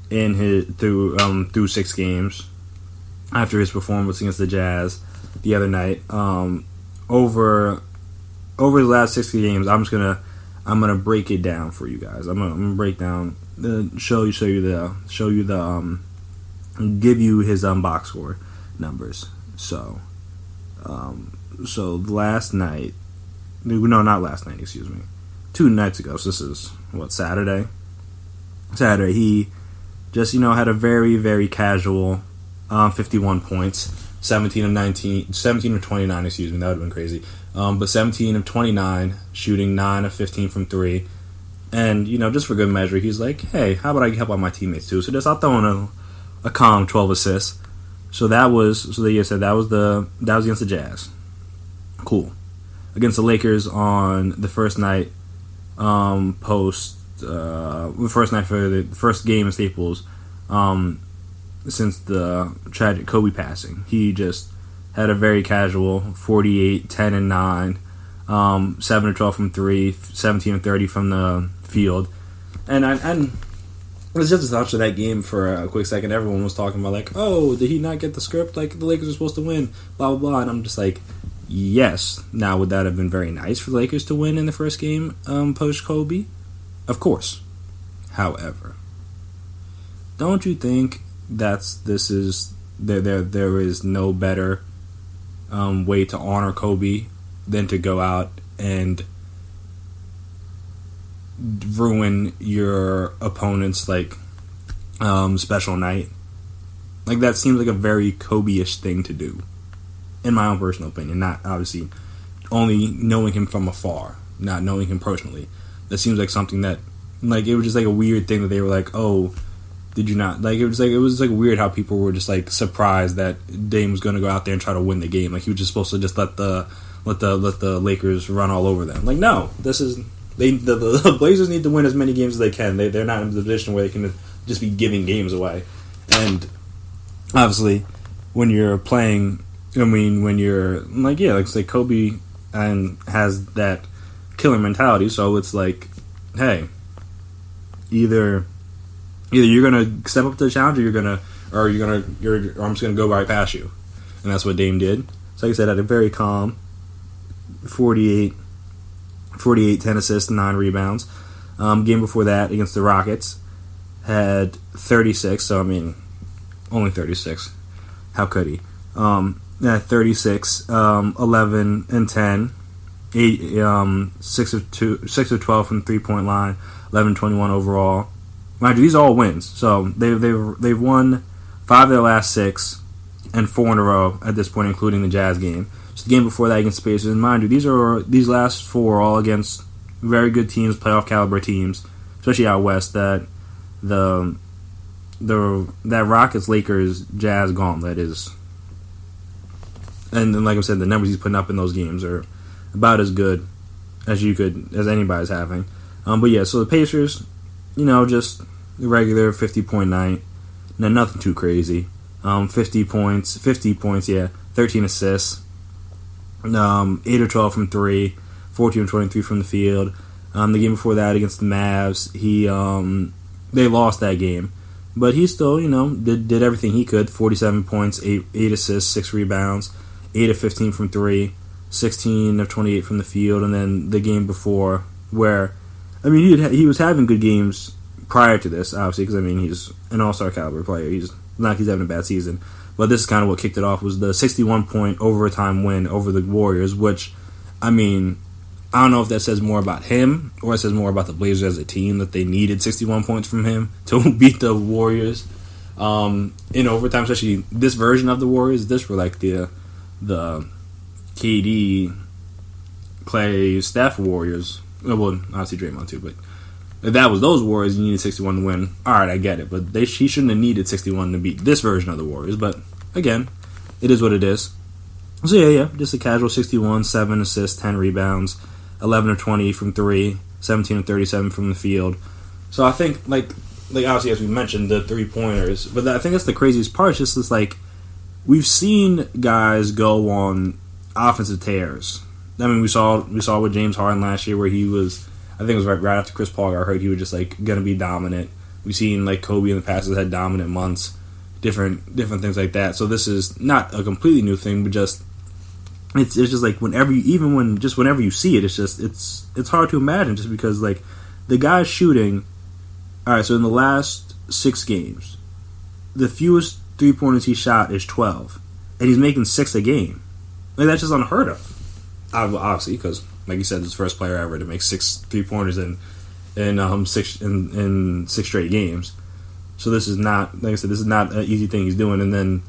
through 6 games after his performance against the Jazz the other night. Over the last 60 games, I'm gonna break it down for you guys. I'm gonna break down give you his box score numbers. So last night, no, not last night, excuse me, 2 nights ago. So this is Saturday. He just had a very, very casual 51 points, 17 of 29. Excuse me, that would have been crazy. But 17 of 29, shooting 9 of 15 from 3. And, just for good measure, he's like, hey, how about I help out my teammates too? So I'll throw in a calm 12 assists. So that was against the Jazz. Cool. Against the Lakers on the first night, the first night for the first game in Staples, since the tragic Kobe passing. He just had a very casual 48, 10 and 9, 7 or 12 from 3, 17 and 30 from the field. And let's just touch on that game for a quick second. Everyone was talking about like, oh, did he not get the script? Like the Lakers are supposed to win, blah blah blah. And I'm just like, yes. Now would that have been very nice for the Lakers to win in the first game post Kobe? Of course. However, don't you think there is no better way to honor Kobe than to go out and ruin your opponent's special night? Like, that seems like a very Kobe-ish thing to do, in my own personal opinion. Not obviously only knowing him from afar, not knowing him personally. That seems like something that, like, it was just like a weird thing that they were like, oh, did you not? Like, it was weird how people were just like surprised that Dame was going to go out there and try to win the game. Like, he was just supposed to just let the Lakers run all over them. Like, no, the Blazers need to win as many games as they can. They're not in a position where they can just be giving games away. And obviously, when you're playing, when you're like, yeah, like Kobe and has that killer mentality. So it's like, hey, either you're gonna step up to the challenge, or I'm just gonna go right past you, and that's what Dame did. So like I said, had a very calm 48, 10 assists, 9 rebounds. Game before that against the Rockets had 36. So only 36. How could he? 36, 11 and 10, 6 of 12 from 3-point line, 11-21 overall. Mind you, these are all wins. So they've won 5 of their last 6 and 4 in a row at this point, including the Jazz game. So the game before that against Pacers. And mind you, these last 4 are all against very good teams, playoff caliber teams, especially out west. That Rockets, Lakers, Jazz gauntlet is, and then, like I said, the numbers he's putting up in those games are about as good as anybody's having. But yeah, so the Pacers, just regular 50-point night. Now, nothing too crazy. 50 points, 13 assists, 8 or 12 from 3, 14 or 23 from the field. The game before that against the Mavs, they lost that game, but he still, did everything he could. 47 points, 8 assists, 6 rebounds, 8 of 15 from 3, 16 of 28 from the field. And then the game before, where, he was having good games prior to this, obviously, because, he's an all-star caliber player. He's not like he's having a bad season. But this is kind of what kicked it off, was the 61-point overtime win over the Warriors, which, I don't know if that says more about him or it says more about the Blazers as a team, that they needed 61 points from him to beat the Warriors in overtime, especially this version of the Warriors. This were like the KD, Clay, Steph Warriors. Well, obviously Draymond too, but if that was those Warriors, you needed 61 to win. All right, I get it, but he shouldn't have needed 61 to beat this version of the Warriors. But again, it is what it is. So yeah, just a casual 61, 7 assists, 10 rebounds, 11 of 20 from 3, 17 of 37 from the field. So I think, like obviously, as we mentioned, the 3-pointers, but I think that's the craziest part. It's just this, we've seen guys go on offensive tears. We saw with James Harden last year, where he was, I think it was right after Chris Paul got hurt, he was just going to be dominant. We've seen Kobe in the past has had dominant months, different things like that. So this is not a completely new thing, but just it's just whenever you see it, it's hard to imagine, just because the guys shooting All right, so in the last 6 games, the fewest 3-pointers he shot is 12, and he's making 6 a game. Like, that's just unheard of. Obviously, because like you said, he's the first player ever to make 6 3-pointers in 6 straight games. So this is not, like I said, this is not an easy thing he's doing. And then,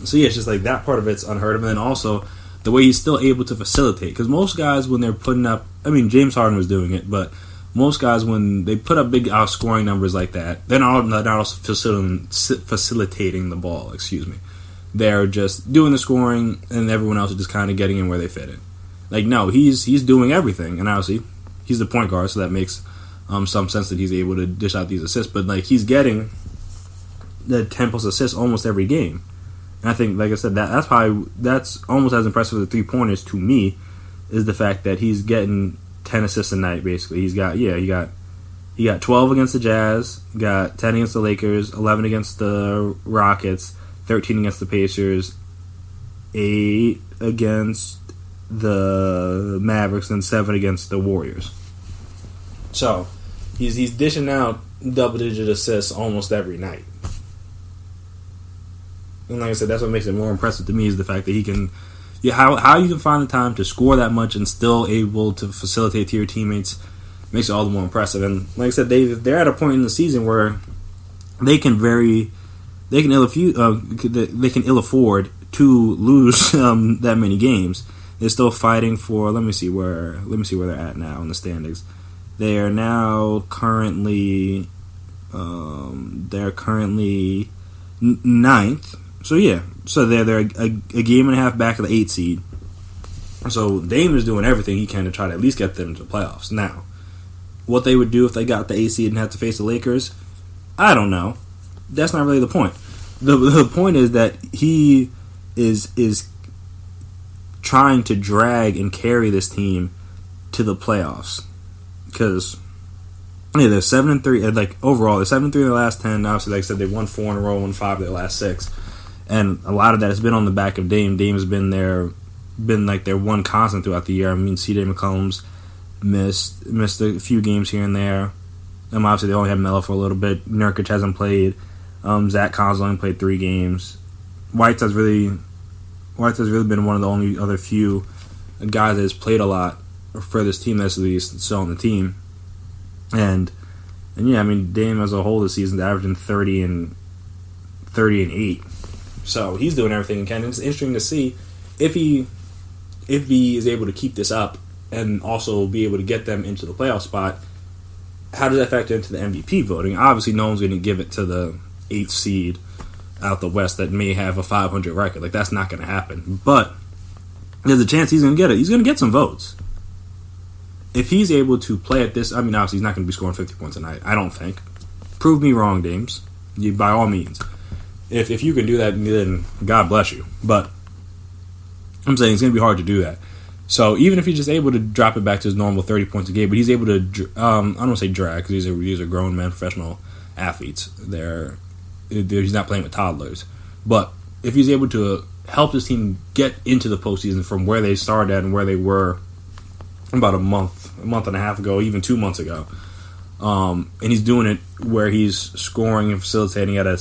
so yeah, it's just like that part of it's unheard of. And then also the way he's still able to facilitate, because most guys when they're putting up, I mean, James Harden was doing it, but most guys when they put up big scoring numbers like that, they're not also facilitating the ball. They're just doing the scoring, and everyone else is just kind of getting in where they fit in. Like, no, he's doing everything, and obviously he's the point guard, so that makes some sense that he's able to dish out these assists. But like, he's getting the 10+ assists almost every game, and I think, like I said, that's almost as impressive as the 3-pointers to me, is the fact that he's getting 10 assists a night. Basically, he got 12 against the Jazz, got 10 against the Lakers, 11 against the Rockets, 13 against the Pacers, 8 against the Mavericks, and 7 against the Warriors. So he's dishing out double-digit assists almost every night. And like I said, that's what makes it more impressive to me, is the fact that he can, how you can find the time to score that much and still able to facilitate to your teammates makes it all the more impressive. And like I said, they're at a point in the season where they can ill afford to lose that many games. They're still fighting for. Let me see where they're at now in the standings. They are now currently. They're currently 9th. So yeah, so they're a game and a half back of the 8 seed. So Dame is doing everything he can to try to at least get them to the playoffs. Now, what they would do if they got the 8 seed and had to face the Lakers, I don't know. That's not really the point. The point is that he is trying to drag and carry this team to the playoffs, because they're 7-3. Like, overall, they're 7-3 in the last 10. Obviously, like I said, they've won 4 in a row, won 5 of their last 6, and a lot of that has been on the back of Dame. Dame has been their one constant throughout the year. I mean, C.J. McCollum's missed a few games here and there. Obviously, they only had Melo for a little bit. Nurkic hasn't played. Zach Collins only played 3 games. White has really been one of the only other few guys that has played a lot for this team that's at least still on the team. And yeah, I mean, Dame as a whole this season is averaging 30 and 8. So he's doing everything he can. It's interesting to see if he is able to keep this up and also be able to get them into the playoff spot. How does that factor into the MVP voting? Obviously, no one's going to give it to the 8th seed out the West that may have a 500 record. Like, that's not going to happen. But there's a chance he's going to get it. He's going to get some votes. If he's able to play at this, I mean, obviously he's not going to be scoring 50 points a night, I don't think. Prove me wrong, Dames. By all means. If you can do that, then God bless you. But I'm saying it's going to be hard to do that. So even if he's just able to drop it back to his normal 30 points a game, but he's able to, I don't want to say drag, because these are grown men, professional athletes. He's not playing with toddlers. But if he's able to help his team get into the postseason from where they started at and where they were about a month and a half ago, even 2 months ago, and he's doing it where he's scoring and facilitating at a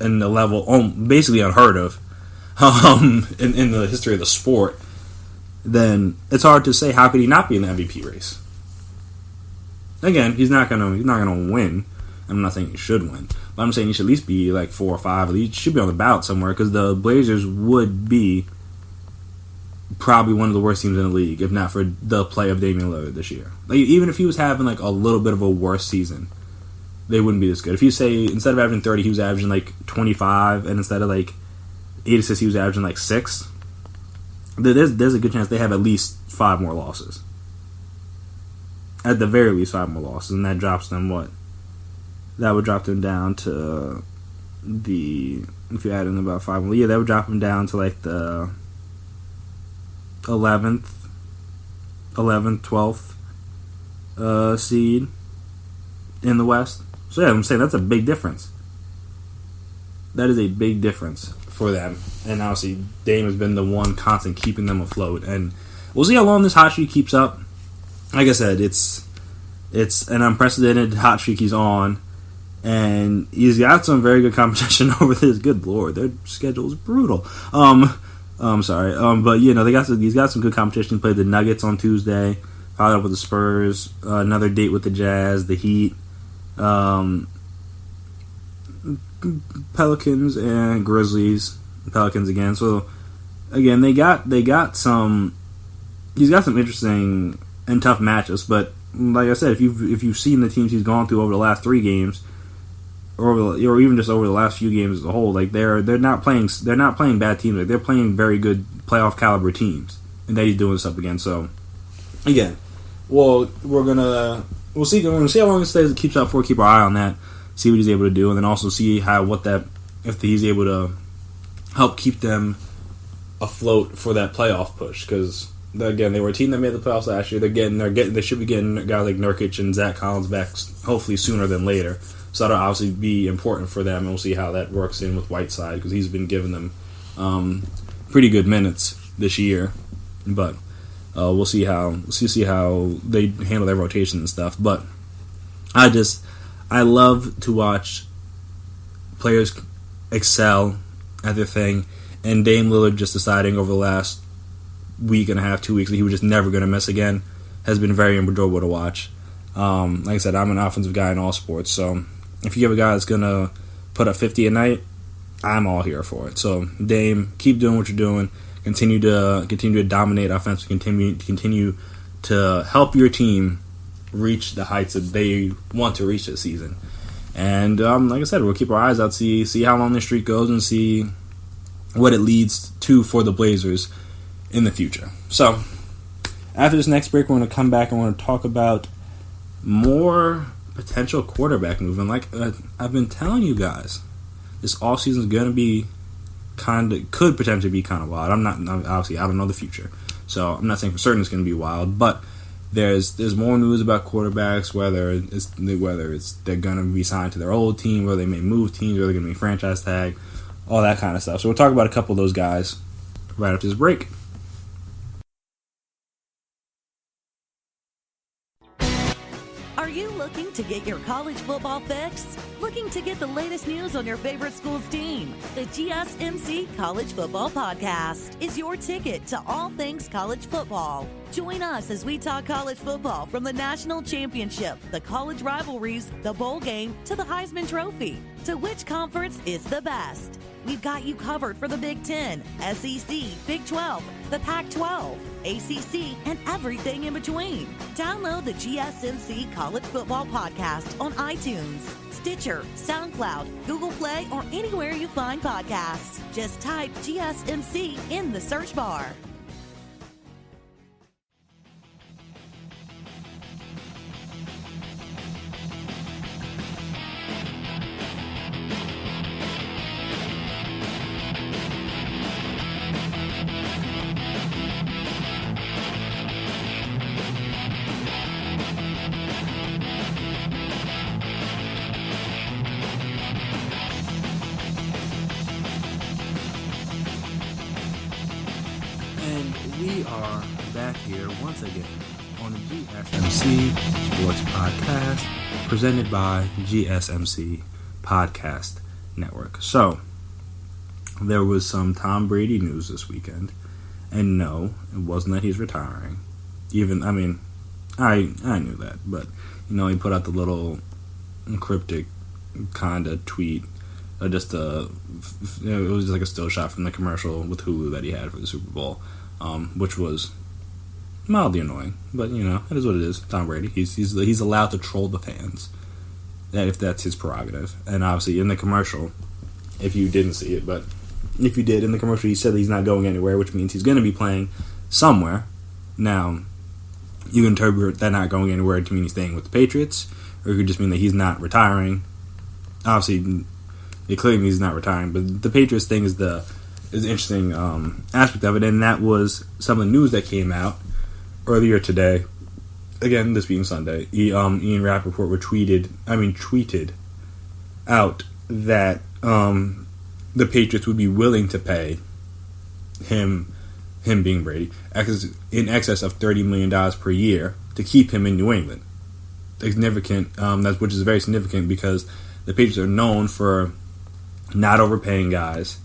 level basically unheard of in the history of the sport, then it's hard to say how could he not be in the MVP race. Again, he's not gonna win. I'm not saying he should win, but I'm saying he should at least be like 4 or 5. He should be on the ballot somewhere, because the Blazers would be probably one of the worst teams in the league, if not for the play of Damian Lillard this year. Like, even if he was having like a little bit of a worse season, they wouldn't be this good. If you say instead of averaging 30, he was averaging like 25, and instead of like 8 assists, he was averaging like 6, there's a good chance they have at least 5 more losses. At the very least, 5 more losses, and that drops them what? That would drop them down to if you add in about 5 more, that would drop them down to like the 11th, 12th seed in the West. So yeah, I'm saying that's a big difference. That is a big difference for them. And obviously, Dame has been the one constant keeping them afloat. And we'll see how long this hot streak keeps up. Like I said, it's It's an unprecedented hot streak he's on, and he's got some very good competition over this. Good Lord, their schedule is brutal. I'm sorry, but he's got some good competition. He played the Nuggets on Tuesday, followed up with the Spurs, another date with the Jazz, the Heat, Pelicans, and Grizzlies. Pelicans again. So again, they got some. He's got some interesting and tough matchups, but like I said, if you've seen the teams he's gone through over the last 3 games, or even just over the last few games as a whole, like they're not playing bad teams. Like they're playing very good playoff caliber teams, and that he's doing this up again. So again, we'll see how long it stays. Keeps out for. Keep our eye on that. See what he's able to do, and then also see if he's able to help keep them afloat for that playoff push. Because again, they were a team that made the playoffs last year. They should be getting guys like Nurkic and Zach Collins back hopefully sooner than later. So that'll obviously be important for them, and we'll see how that works in with Whiteside, because he's been giving them pretty good minutes this year. But we'll see how they handle their rotation and stuff. But I love to watch players excel at their thing, and Dame Lillard just deciding over the last week and a half, 2 weeks, that he was just never going to miss again has been very enjoyable to watch. Like I said, I'm an offensive guy in all sports, so if you have a guy that's going to put up 50 a night, I'm all here for it. So Dame, keep doing what you're doing. Continue to dominate offense. Continue to help your team reach the heights that they want to reach this season. And like I said, we'll keep our eyes out, see how long this streak goes, and see what it leads to for the Blazers in the future. So after this next break, we're going to come back and we're going to talk about more potential quarterback movement. Like I've been telling you guys, this offseason is going to be could potentially be kind of wild. Obviously, I don't know the future, so I'm not saying for certain it's going to be wild, but there's more news about quarterbacks, whether it's they're going to be signed to their old team, or they may move teams, or they're going to be franchise tag, all that kind of stuff. So we'll talk about a couple of those guys right after this break. Are you looking to get your college football fix? Looking to get the latest news on your favorite school's team? The GSMC College Football Podcast is your ticket to all things college football. Join us as we talk college football, from the national championship, the college rivalries, the bowl game, to the Heisman Trophy. To which conference is the best? We've got you covered for the Big Ten, SEC, Big 12, the Pac-12, ACC, and everything in between. Download the GSMC College Football Podcast on iTunes, Stitcher, SoundCloud, Google Play, or anywhere you find podcasts. Just type GSMC in the search bar. We are back here once again on the GSMC Sports Podcast, presented by GSMC Podcast Network. So, there was some Tom Brady news this weekend, and no, it wasn't that he's retiring. I knew that, but, he put out the little cryptic kind of tweet, it was just like a still shot from the commercial with Hulu that he had for the Super Bowl. Which was mildly annoying, but it is what it is. Tom Brady, he's allowed to troll the fans, if that's his prerogative. And obviously, in the commercial, if you didn't see it, but if you did, in the commercial, he said that he's not going anywhere, which means he's going to be playing somewhere. Now, you can interpret that not going anywhere to mean he's staying with the Patriots, or it could just mean that he's not retiring. Obviously, it clearly means he's not retiring, but the Patriots thing is the interesting aspect of it, and that was some of the news that came out earlier today. Again, this being Sunday, Ian Rappaport tweeted out that the Patriots would be willing to pay him being Brady in excess of $30 million per year to keep him in New England. significant. Which is very significant because the Patriots are known for not overpaying guys,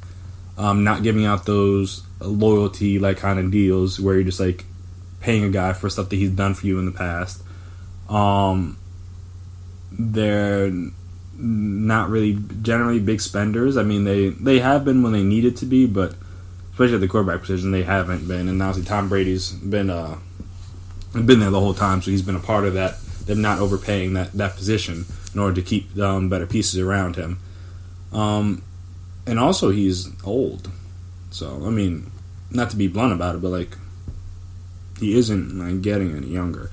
not giving out those loyalty like kind of deals where you're just like paying a guy for stuff that he's done for you in the past. They're not really generally big spenders. I mean, they have been when they needed to be, but especially at the quarterback position, they haven't been. And obviously, Tom Brady's been there the whole time, so he's been a part of that. Them not overpaying that position in order to keep better pieces around him. And also, he's old. So, I mean, not to be blunt about it, but, like, he isn't, like, getting any younger.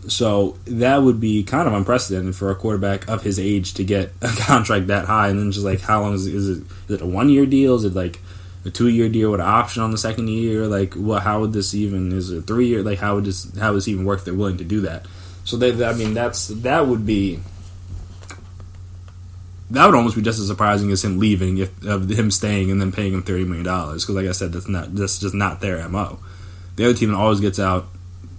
So, that would be kind of unprecedented for a quarterback of his age to get a contract that high. And then just, like, how long is it a 1-year deal? Is it, like, a 2-year deal with an option on the second year? Like, how would this even, is it a 3-year? Like, how would this even work if they're willing to do that? So, that would almost be just as surprising as him leaving, of him staying and then paying him $30 million. Because, like I said, that's just not their MO. The other team always gets out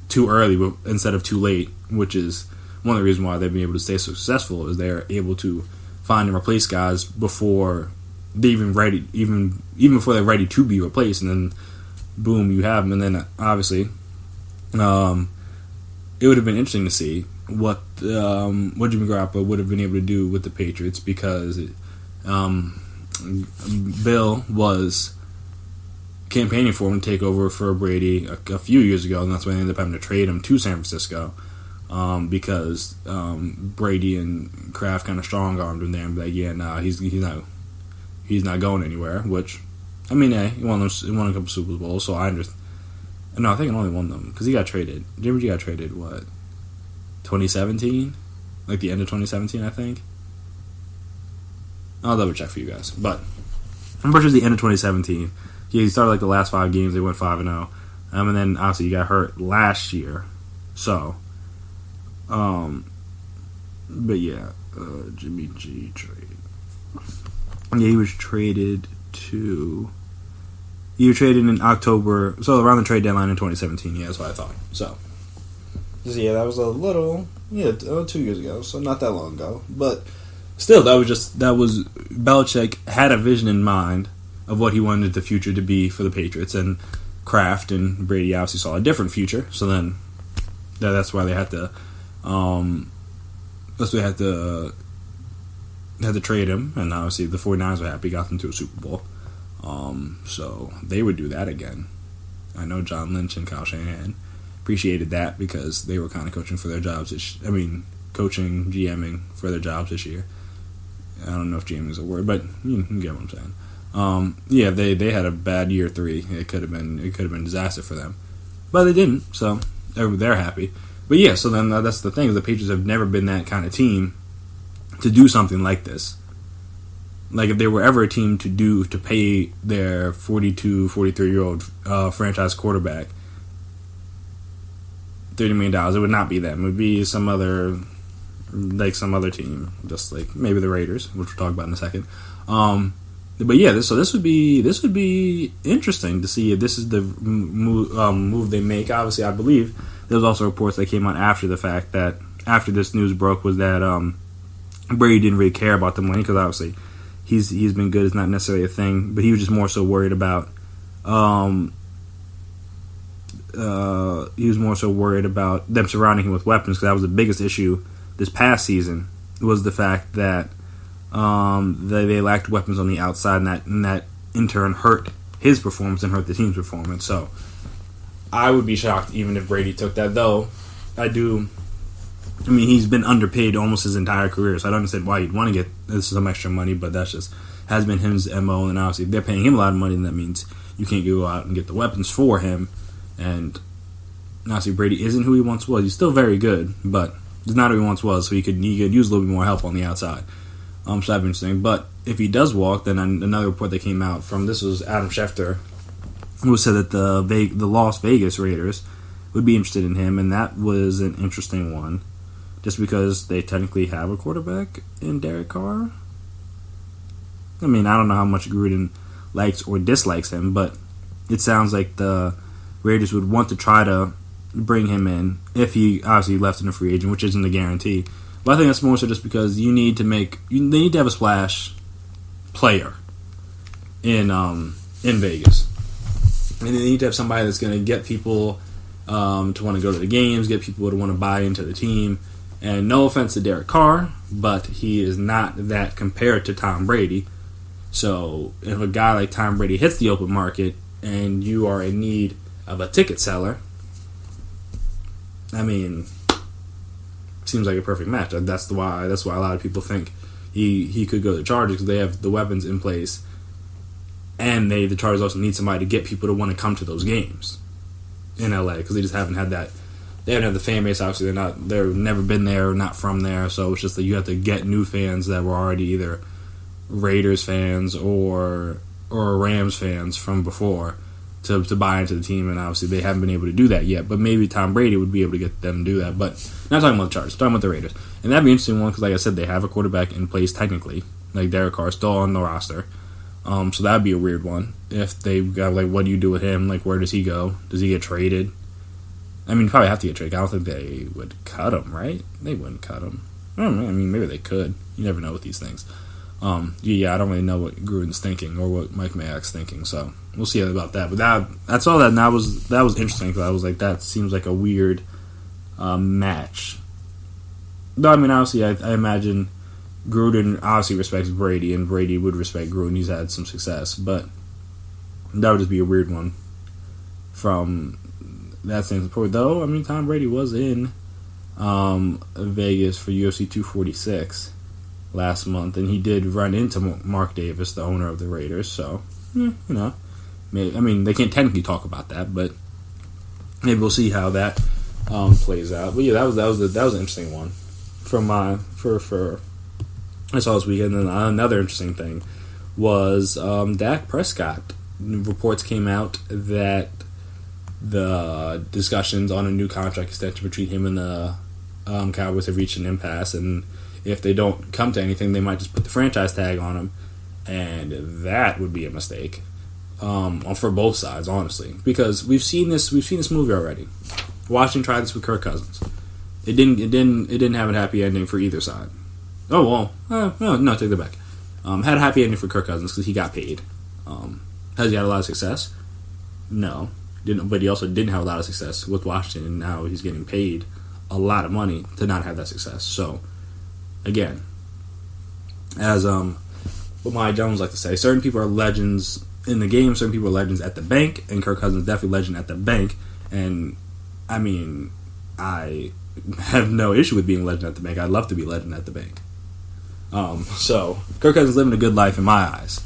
too early instead of too late, which is one of the reasons why they've been able to stay so successful. Is they're able to find and replace guys before they even before they're ready to be replaced, and then boom, you have them. And then obviously, it would have been interesting to see what Jimmy Garoppolo would have been able to do with the Patriots, because Bill was campaigning for him to take over for Brady a few years ago, and that's when they ended up having to trade him to San Francisco, because Brady and Kraft kind of strong-armed him there and be like, yeah, nah, he's not going anywhere. Which, I mean, he won a couple Super Bowls, so I understand. No, I think he only won them because he got traded. Jimmy G got traded, what, 2017? Like the end of 2017, I think. I'll double check for you guys. But I'm pretty sure it was the end of 2017. He started like the last 5 games, they went 5-0. And then obviously he got hurt last year. So, but yeah, Jimmy G trade. Yeah, he was traded in October, so around the trade deadline in 2017. Yeah, that's what I thought. So, yeah, that was 2 years ago, so not that long ago. But still, that was Belichick had a vision in mind of what he wanted the future to be for the Patriots, and Kraft and Brady obviously saw a different future. So then, that's why they had to, had to trade him, and obviously the 49ers were happy, got them to a Super Bowl. So they would do that again. I know John Lynch and Kyle Shanahan appreciated that because they were kind of coaching for their jobs. GMing for their jobs this year. I don't know if GMing is a word, but you get what I'm saying. Yeah, they had a bad year 3. It could have been a disaster for them, but they didn't. So they're happy. But yeah, so then that's the thing. The Patriots have never been that kind of team to do something like this. Like, if they were ever a team to pay their 42, 43-year-old franchise quarterback $30 million, it would not be them. It would be some other team, just like maybe the Raiders, which we'll talk about in a second. But yeah, this would be interesting to see if this is the move they make. Obviously, I believe there was also reports that came out after the fact that after this news broke was that Brady didn't really care about the money, because obviously he's been good. It's not necessarily a thing, but he was just more so worried about them surrounding him with weapons, because that was the biggest issue this past season, was the fact that they lacked weapons on the outside, and that in turn hurt his performance and hurt the team's performance. So I would be shocked even if Brady took that, though. I mean, he's been underpaid almost his entire career, so I don't understand why you'd want to get some extra money, but that's just has been his MO, and obviously if they're paying him a lot of money, then that means you can't go out and get the weapons for him, and obviously Brady isn't who he once was. He's still very good, but he's not who he once was, so he could use a little bit more help on the outside. So that'd be interesting. But if he does walk, then another report that came out from, this was Adam Schefter, who said that the Las Vegas Raiders would be interested in him, and that was an interesting one. Just because they technically have a quarterback in Derek Carr. I mean, I don't know how much Gruden likes or dislikes him, but it sounds like the Raiders would want to try to bring him in if he obviously left in a free agent, which isn't a guarantee. But I think that's more so just because they need to have a splash player in Vegas, and they need to have somebody that's going to get people to want to go to the games, get people to want to buy into the team. And no offense to Derek Carr, but he is not that compared to Tom Brady. So if a guy like Tom Brady hits the open market and you are in need of a ticket seller, I mean, seems like a perfect match. That's why a lot of people think he could go to the Chargers, because they have the weapons in place, and the Chargers also need somebody to get people to want to come to those games in LA, because they just haven't had that. They haven't had the fan base. Obviously, they've never been there, not from there. So it's just that you have to get new fans that were already either Raiders fans or Rams fans from before to buy into the team, and obviously they haven't been able to do that yet. But maybe Tom Brady would be able to get them to do that. But not talking about the Chargers, talking about the Raiders, and that'd be an interesting one because, like I said, they have a quarterback in place technically, like Derek Carr, still on the roster. So that'd be a weird one if they got what do you do with him? Like, where does he go? Does he get traded? I mean, you probably have to get traded. I don't think they would cut him, right? They wouldn't cut him. I don't know. I mean, maybe they could. You never know with these things. I don't really know what Gruden's thinking or what Mike Mayock's thinking, so we'll see about that. But that's all that. And that was interesting because I was like, that seems like a weird match. Though, I mean, obviously, I imagine Gruden obviously respects Brady, and Brady would respect Gruden. He's had some success, but that would just be a weird one from that standpoint. Though, I mean, Tom Brady was in Vegas for UFC 246 last month, and he did run into Mark Davis, the owner of the Raiders. So, maybe, I mean, they can't technically talk about that, but maybe we'll see how that plays out. But yeah, that was an interesting one from for I saw this weekend. And another interesting thing was Dak Prescott. Reports came out that the discussions on a new contract extension between him and the Cowboys have reached an impasse, and if they don't come to anything, they might just put the franchise tag on him, and that would be a mistake for both sides, honestly, because we've seen this movie already. Washington tried this with Kirk Cousins. It didn't have a happy ending for either side. Oh well, no, take that back. Had a happy ending for Kirk Cousins because he got paid. Has he had a lot of success? No. But he also didn't have a lot of success with Washington, and now he's getting paid a lot of money to not have that success. So, again, as what Maya Jones like to say, certain people are legends in the game, certain people are legends at the bank, and Kirk Cousins is definitely a legend at the bank. And, I mean, I have no issue with being a legend at the bank. I'd love to be a legend at the bank. So, Kirk Cousins is living a good life in my eyes.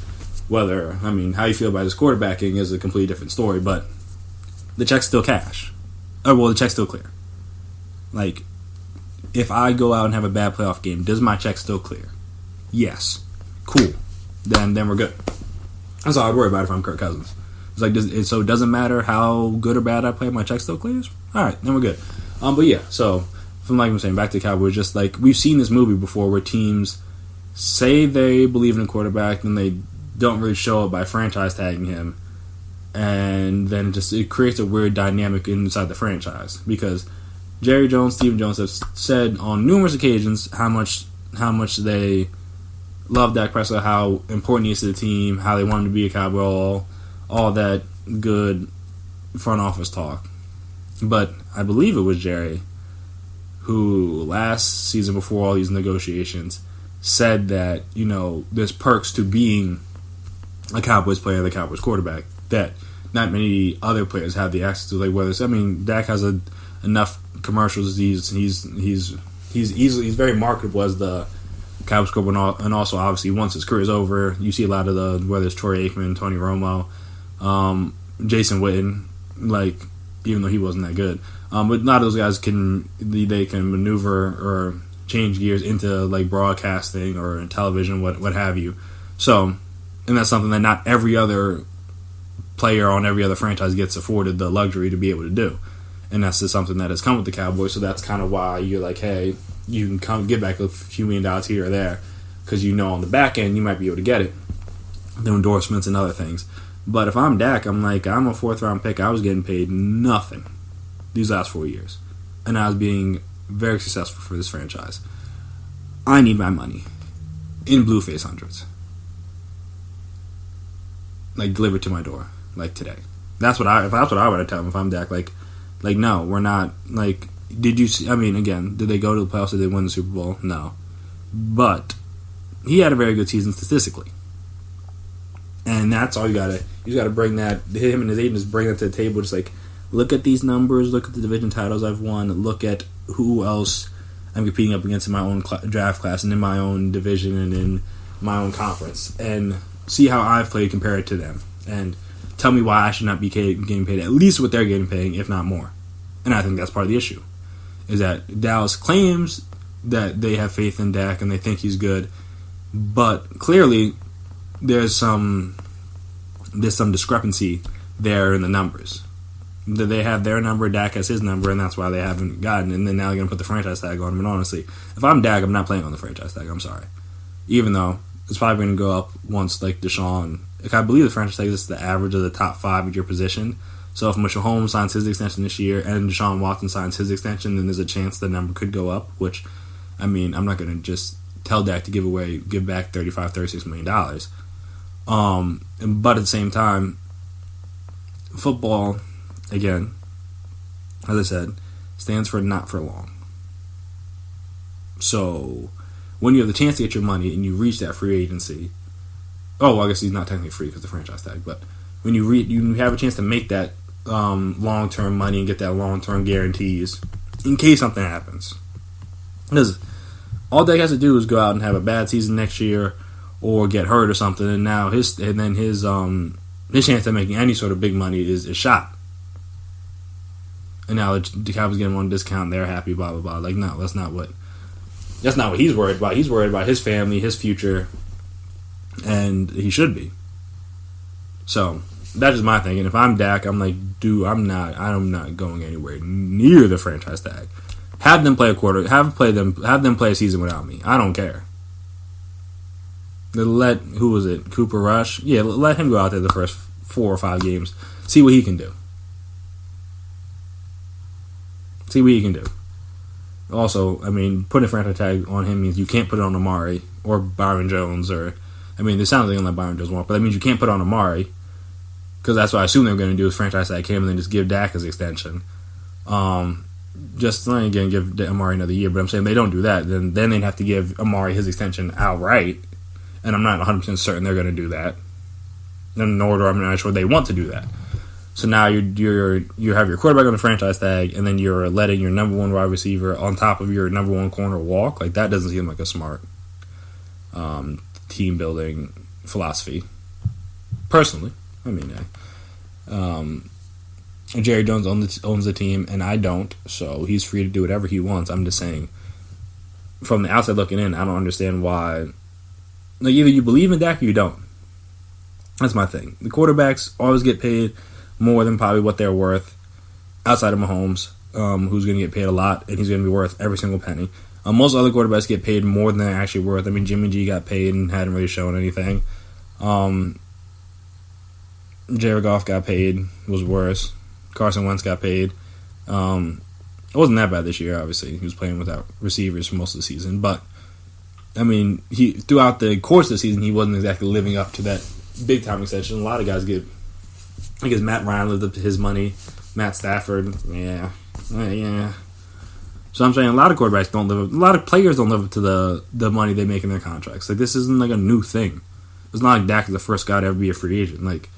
How you feel about his quarterbacking is a completely different story, but the check's still cash. The check's still clear. Like, if I go out and have a bad playoff game, does my check still clear? Yes. Cool. Then we're good. That's all I'd worry about if I'm Kirk Cousins. It's like, so it doesn't matter how good or bad I play, my check still clears? Alright, then we're good. But yeah, so, from like I'm saying, back to the Cowboys, just like, we've seen this movie before where teams say they believe in a quarterback, and they don't really show it by franchise tagging him, and then it creates a weird dynamic inside the franchise, because Jerry Jones, Stephen Jones have said on numerous occasions how much they love Dak Prescott, how important he is to the team, how they want him to be a Cowboy, all that good front office talk. But I believe it was Jerry who last season, before all these negotiations, said that, there's perks to being a Cowboys player, the Cowboys quarterback, that not many other players have the access to. Like, Dak has enough commercials. He's very marketable as the Cowboys quarterback, and also obviously once his career is over, you see a lot of whether it's Troy Aikman, Tony Romo, Jason Witten, like, even though he wasn't that good, but a lot of those guys can maneuver or change gears into like broadcasting or television, what have you. So, and that's something that not every other player on every other franchise gets afforded the luxury to be able to do. And that's just something that has come with the Cowboys, so that's kind of why you're like, hey, you can come get back a few $1 million here or there, because on the back end you might be able to get it, the endorsements and other things. But if I'm Dak, I'm like, I'm a 4th round pick, I was getting paid nothing these last 4 years, and I was being very successful for this franchise. I need my money in Blueface hundreds, like delivered to my door, like today. That's what I would tell him if I'm Dak. Like no, we're not. Like, did you see? I mean, again, did they go to the playoffs? Did they win the Super Bowl? No, but he had a very good season statistically, and that's all you gotta bring that. Him and his agent just bring that to the table. Just like, look at these numbers. Look at the division titles I've won. Look at who else I'm competing up against in my own draft class and in my own division and in my own conference, and see how I've played compared to them, and tell me why I should not be getting paid at least what they're getting paid, if not more. And I think that's part of the issue, is that Dallas claims that they have faith in Dak and they think he's good, but clearly there's some discrepancy there in the numbers. That they have their number, Dak has his number, and that's why they haven't gotten. And then now they're going to put the franchise tag on him. And honestly, if I'm Dak, I'm not playing on the franchise tag. I'm sorry, even though it's probably going to go up once, like Deshaun. Like, I believe the franchise tag is the average of the top 5 at your position. So if Mitchell Holmes signs his extension this year and Deshaun Watson signs his extension, then there's a chance the number could go up. Which, I mean, I'm not going to just tell Dak to give back $36 million. But at the same time, football, again, as I said, stands for not for long. So when you have the chance to get your money and you reach that free agency, well, I guess he's not technically free because of the franchise tag, but when you have a chance to make that long-term money and get that long-term guarantees in case something happens. Because all Dak has to do is go out and have a bad season next year or get hurt or something, and now his chance of making any sort of big money is shot. And now the Cowboys getting one discount, they're happy, blah blah blah. Like, no, that's not what he's worried about. He's worried about his family, his future, and he should be. So that's just my thinking. If I'm Dak, I'm like, dude, I'm not going anywhere near the franchise tag. Have them play a quarter. Have them play a season without me. I don't care. Who was it? Cooper Rush? Yeah, let him go out there the first 4 or 5 games. See what he can do. Also, I mean, putting a franchise tag on him means you can't put it on Amari or Byron Jones or, I mean, this sounds like let Byron Jones walk, but that means you can't put it on Amari because that's what I assume they're going to do is franchise tag him and then just give Dak his extension. Just again, give Amari another year, but I'm saying they don't do that, then they'd have to give Amari his extension outright, and I'm not 100% certain they're going to do that. Nor do I'm not sure they want to do that. So now you have your quarterback on the franchise tag, and then you're letting your number 1 wide receiver on top of your number 1 corner walk. Like, that doesn't seem like a smart team building philosophy. Personally, I mean, Jerry Jones owns the team, and I don't, so he's free to do whatever he wants. I'm just saying, from the outside looking in, I don't understand why. Like, either you believe in Dak or you don't. That's my thing. The quarterbacks always get paid more than probably what they're worth outside of Mahomes, who's going to get paid a lot, and he's going to be worth every single penny. Most other quarterbacks get paid more than they're actually worth. I mean, Jimmy G got paid and hadn't really shown anything. Jared Goff got paid, was worse. Carson Wentz got paid. It wasn't that bad this year, obviously. He was playing without receivers for most of the season. But, I mean, throughout the course of the season, he wasn't exactly living up to that big-time extension. A lot of guys get... I guess Matt Ryan lived up to his money. Matt Stafford, yeah. So I'm saying a lot of quarterbacks don't live up... A lot of players don't live up to the money they make in their contracts. Like, this isn't like a new thing. It's not like Dak is the first guy to ever be a free agent. Like,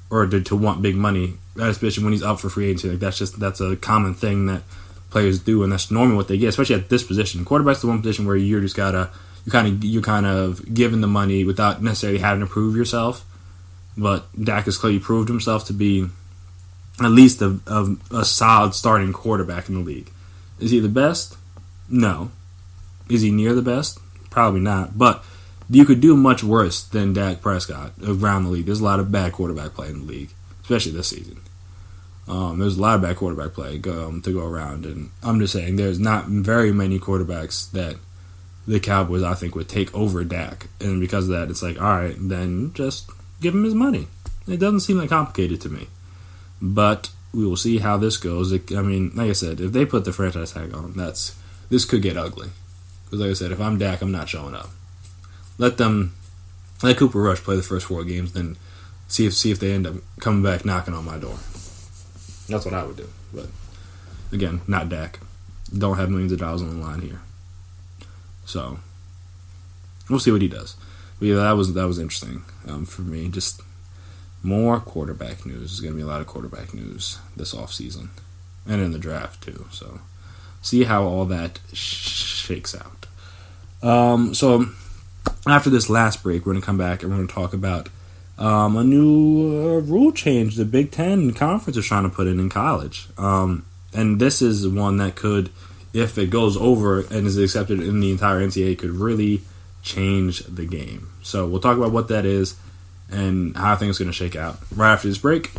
or to want big money, especially when he's up for free agency. Like, that's a common thing that players do, and that's normally what they get, especially at this position. Quarterback's the one position where you're just you're kind of given the money without necessarily having to prove yourself. But Dak has clearly proved himself to be at least a solid starting quarterback in the league. Is he the best? No. Is he near the best? Probably not. But you could do much worse than Dak Prescott around the league. There's a lot of bad quarterback play in the league, especially this season. There's a lot of bad quarterback play to go around, and I'm just saying there's not very many quarterbacks that the Cowboys, I think, would take over Dak. And because of that, it's like, all right, then just give him his money. It doesn't seem that complicated to me. But we will see how this goes. Like I said, if they put the franchise tag on him, this could get ugly. Because like I said, if I'm Dak, I'm not showing up. Let Cooper Rush play the first 4 games, then see if they end up coming back knocking on my door. That's what I would do. But again, not Dak. Don't have millions of dollars on the line here. So we'll see what he does. But yeah, that was interesting for me. Just more quarterback news. There's going to be a lot of quarterback news this offseason. And in the draft, too. So see how all that shakes out. So after this last break, we're going to come back and we're going to talk about a new rule change the Big Ten Conference is trying to put in college. And this is one that could, if it goes over and is accepted in the entire NCAA, could really change the game. So we'll talk about what that is and how things are going to shake out right after this break.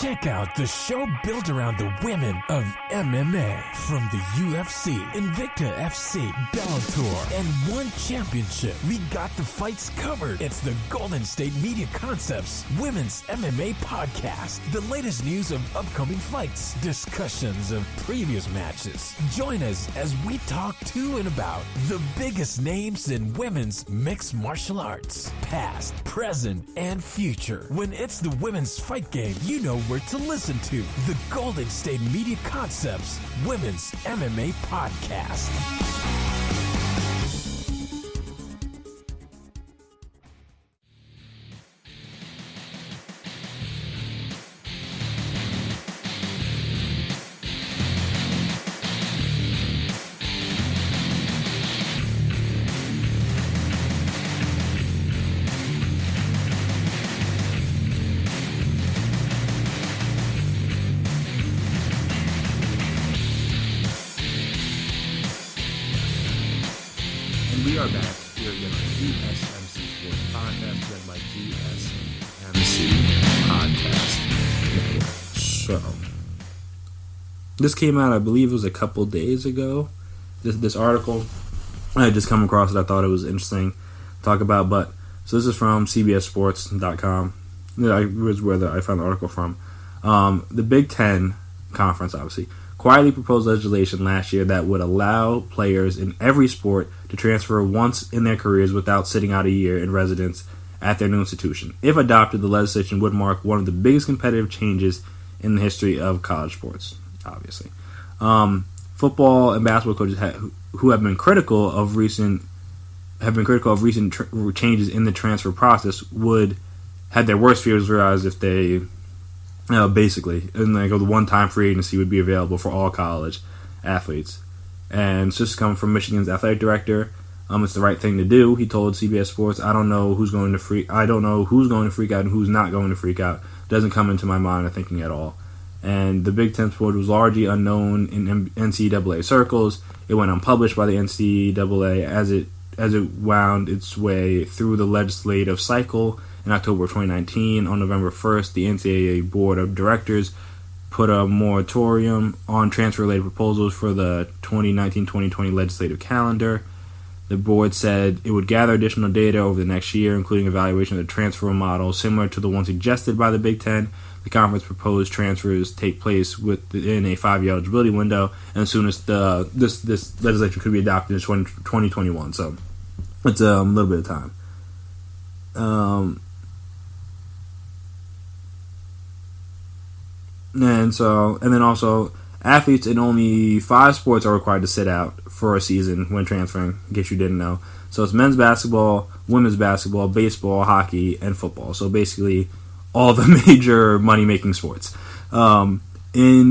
Check out the show built around the women of MMA. From the UFC, Invicta FC, Bellator, and one championship. We got the fights covered. It's the Golden State Media Concepts Women's MMA Podcast. The latest news of upcoming fights, discussions of previous matches. Join us as we talk to and about the biggest names in women's mixed martial arts. Past, present, and future. When it's the women's fight game, you know where to listen to. The Golden State Media Concepts Women's MMA Podcast. We are back here again on GSMC Sports Podcast, presented by GSMC Podcast. So, this came out, I believe it was a couple days ago. This article, I had just come across it. I thought it was interesting to talk about. But so this is from CBSSports.com. That was where I found the article from. The Big Ten Conference, obviously, quietly proposed legislation last year that would allow players in every sport to transfer once in their careers without sitting out a year in residence at their new institution. If adopted, the legislation would mark one of the biggest competitive changes in the history of college sports, obviously. Football and basketball coaches who have been critical of recent changes in the transfer process would have their worst fears realized if they basically, and the one-time free agency would be available for all college athletes. And it's just coming from Michigan's athletic director. It's the right thing to do. He told CBS Sports, I don't know who's going to freak out and who's not going to freak out. Doesn't come into my mind or thinking at all. And the Big Ten sport was largely unknown in NCAA circles. It went unpublished by the NCAA as it wound its way through the legislative cycle. In October 2019, on November 1st, the NCAA Board of Directors put a moratorium on transfer-related proposals for the 2019-2020 legislative calendar. The board said it would gather additional data over the next year, including evaluation of the transfer model similar to the one suggested by the Big Ten. The conference proposed transfers take place within a 5-year eligibility window, and as soon as this legislation could be adopted in 2021. So it's a little bit of time. And then also, athletes in only 5 sports are required to sit out for a season when transferring, in case you didn't know. So it's men's basketball, women's basketball, baseball, hockey, and football. So basically, all the major money-making sports. In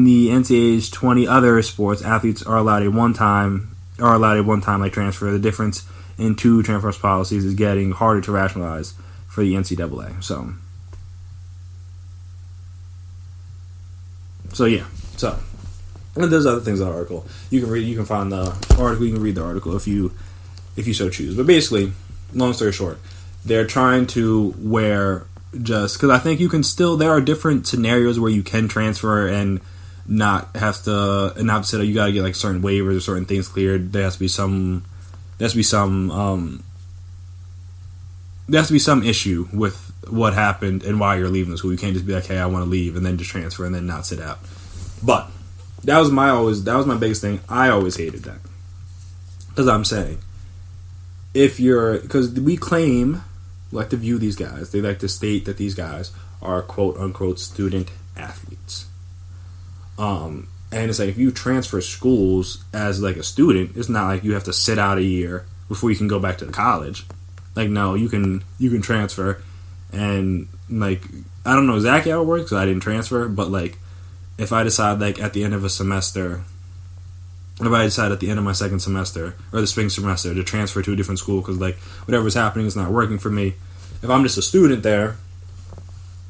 the NCAA's 20 other sports, athletes are allowed a one-time transfer. The difference in 2 transfer policies is getting harder to rationalize for the NCAA. So yeah. And there's other things in the article. You can find the article. You can read the article if you so choose. But basically, long story short, they're trying to because I think you can still. There are different scenarios where you can transfer and not have to sit out. You got to get like certain waivers or certain things cleared. There has to be some there has to be some issue with what happened and why you're leaving the school. You can't just be like, hey, I want to leave, and then just transfer and then not sit out. But that was my biggest thing. I always hated that. Because I'm saying, because we like to view these guys, they like to state that these guys are quote unquote student athletes. And it's like, if you transfer schools as like a student, it's not like you have to sit out a year before you can go back to the college. Like, no, you can transfer, and like, I don't know exactly how it works because I didn't transfer, but like, if I decide like at the end of a semester, if I decide at the end of my second semester or the spring semester to transfer to a different school because like whatever's happening is not working for me, if I'm just a student there,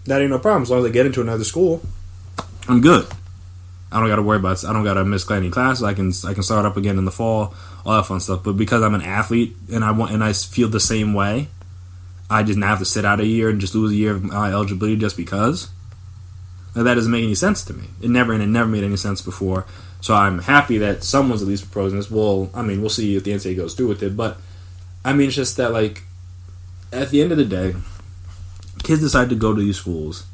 that ain't no problem. As long as I get into another school, I'm good. I don't got to worry about. I don't got to miss any classes. I can start up again in the fall, all that fun stuff. But because I'm an athlete and I feel the same way, I just now have to sit out a year and just lose a year of my eligibility just because. Now, that doesn't make any sense to me. It never made any sense before. So I'm happy that someone's at least proposing this. Well, I mean, we'll see if the NCAA goes through with it. But I mean, it's just that like at the end of the day, kids decide to go to these schools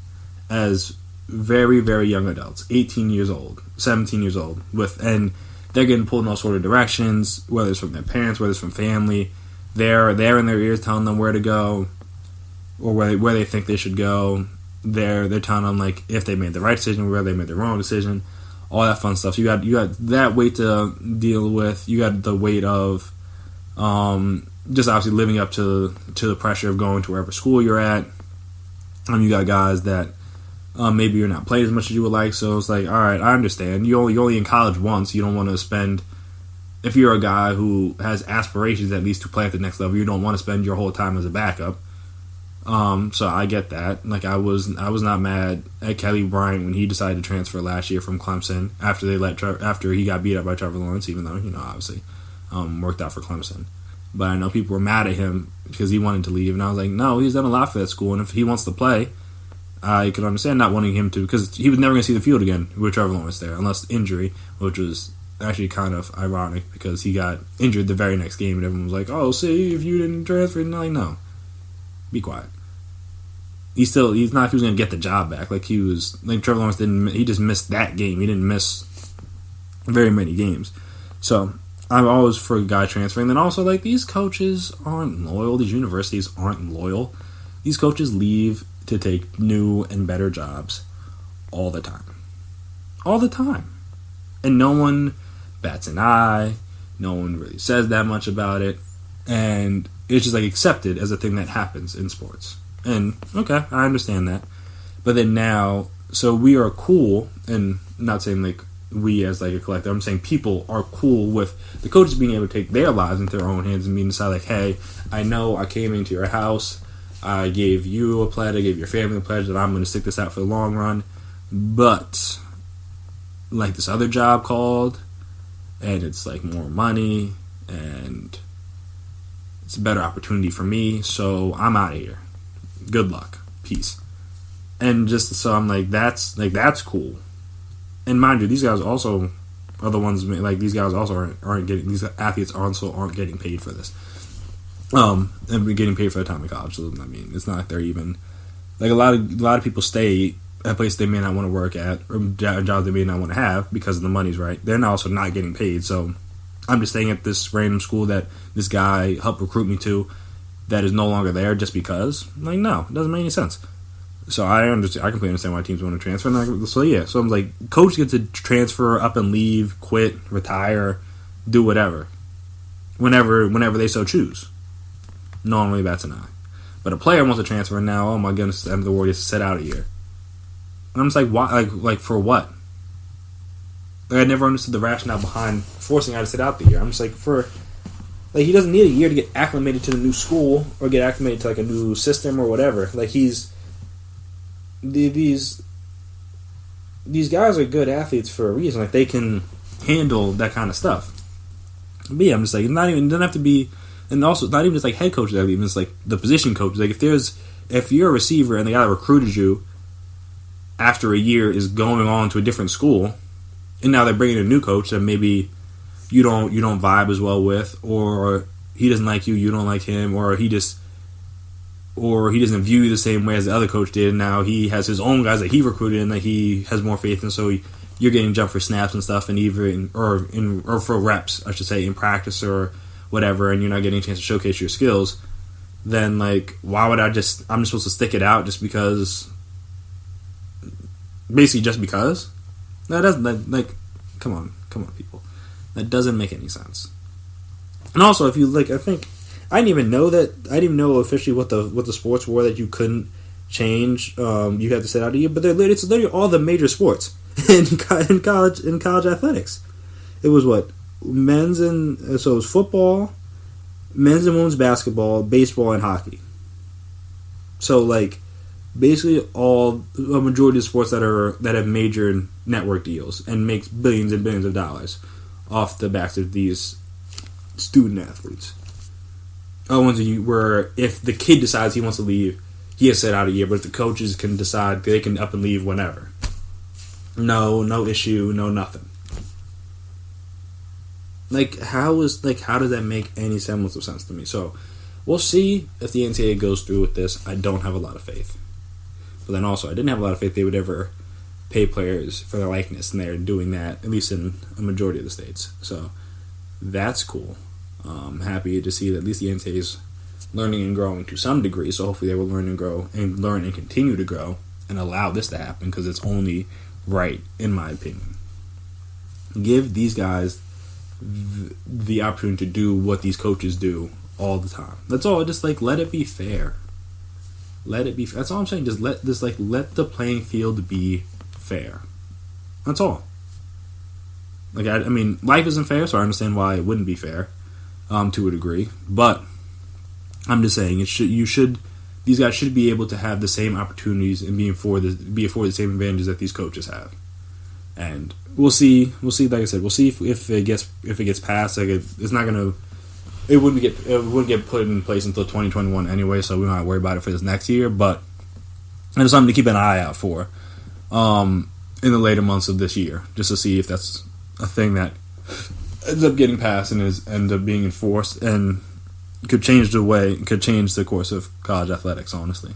as very, very young adults, 18 years old, 17 years old, and they're getting pulled in all sort of directions, whether it's from their parents, whether it's from family. They're in their ears telling them where to go or where they think they should go. They're telling them like if they made the right decision or whether they made the wrong decision, all that fun stuff. So you got that weight to deal with. You got the weight of just obviously living up to the pressure of going to wherever school you're at. You got guys that maybe you're not playing as much as you would like, so it's like, all right, I understand. You're only in college once. You don't want to spend, if you're a guy who has aspirations at least to play at the next level, you don't want to spend your whole time as a backup. So I get that. Like I was not mad at Kelly Bryant when he decided to transfer last year from Clemson after he got beat up by Trevor Lawrence, even though obviously worked out for Clemson. But I know people were mad at him because he wanted to leave, and I was like, no, he's done a lot for that school, and if he wants to play, I could understand not wanting him to, because he was never going to see the field again with Trevor Lawrence there, unless injury, which was actually kind of ironic because he got injured the very next game, and everyone was like, oh, see, if you didn't transfer, and I'm like, no, be quiet. He's not like he was going to get the job back. Like Trevor Lawrence he just missed that game. He didn't miss very many games. So I'm always for a guy transferring. Then also, like, these coaches aren't loyal. These universities aren't loyal. These coaches leave to take new and better jobs all the time. All the time. And no one bats an eye. No one really says that much about it. And it's just like accepted as a thing that happens in sports. And, okay, I understand that. But then now, so we are cool, and not saying like we as like a collective, I'm saying people are cool with the coaches being able to take their lives into their own hands and being decide like, hey, I know I came into your house, I gave you a pledge, I gave your family a pledge that I'm going to stick this out for the long run, but like this other job called, and it's like more money, and it's a better opportunity for me, so I'm out of here. Good luck. Peace. And just so I'm like, that's cool. And mind you, these guys also are the ones, like, these guys also aren't getting, these athletes also aren't getting paid for this. And we're getting paid for their time in college. So, I mean, it's not like they're even, like, a lot of people stay at places they may not want to work at, or jobs they may not want to have because the money's right. They're also not getting paid. So I'm just staying at this random school that this guy helped recruit me to that is no longer there just because. Like, no, it doesn't make any sense. So I completely understand why teams want to transfer. So I'm like, coach gets to transfer, up and leave, quit, retire, do whatever, whenever they so choose. No one really bats an eye. But a player wants to transfer, and now, oh my goodness, the end of the world, gets to sit out a year. And I'm just like, why? Like for what? Like, I never understood the rationale behind forcing a guy to sit out the year. I'm just like, he doesn't need a year to get acclimated to the new school or get acclimated to like a new system or whatever. Like these guys are good athletes for a reason. Like they can handle that kind of stuff. But yeah, I'm just like, it doesn't have to be, and also not even just like head coaches. Even it's like the position coaches. Like if you're a receiver and the guy that recruited you after a year is going on to a different school, and now they're bringing a new coach that maybe you don't vibe as well with, or he doesn't like you, you don't like him, or he just or he doesn't view you the same way as the other coach did. And now he has his own guys that he recruited and that he has more faith in. So you're getting jumped for snaps and stuff, and or for reps, I should say, in practice or whatever, and you're not getting a chance to showcase your skills. Then why would I'm just supposed to stick it out just because? Basically, just because? That doesn't come on, people. That doesn't make any sense. And also, if you I think I didn't even know officially what the sports were that you couldn't change. You had to sit out a year, but it's literally all the major sports in college athletics. It was what men's and so it was football, men's and women's basketball, baseball, and hockey. So basically a majority of sports that have major network deals and makes billions and billions of dollars off the backs of these student athletes. Ones where if the kid decides he wants to leave, he has to sit out a year, but if the coaches can decide, they can up and leave whenever. No issue, no nothing. How does that make any semblance of sense to me? So we'll see if the NCAA goes through with this. I don't have a lot of faith. But then also, I didn't have a lot of faith they would ever pay players for their likeness, and they're doing that, at least in a majority of the states. So that's cool. I'm happy to see that at least the NCAA is learning and growing to some degree, so hopefully they will learn and continue to grow and allow this to happen, because it's only right, in my opinion. Give these guys the opportunity to do what these coaches do all the time. That's all. Just let it be fair. Let it be. That's all I'm saying. Just let the playing field be fair. That's all. I mean, life isn't fair, so I understand why it wouldn't be fair, to a degree. But I'm just saying these guys should be able to have the same opportunities and be afforded the same advantages that these coaches have. And we'll see. Like I said, we'll see if it gets passed. It's not gonna. It wouldn't get put in place until 2021 anyway, so we don't have to worry about it for this next year. But it's something to keep an eye out for in the later months of this year, just to see if that's a thing that ends up getting passed and ends up being enforced and could change the course of college athletics. Honestly,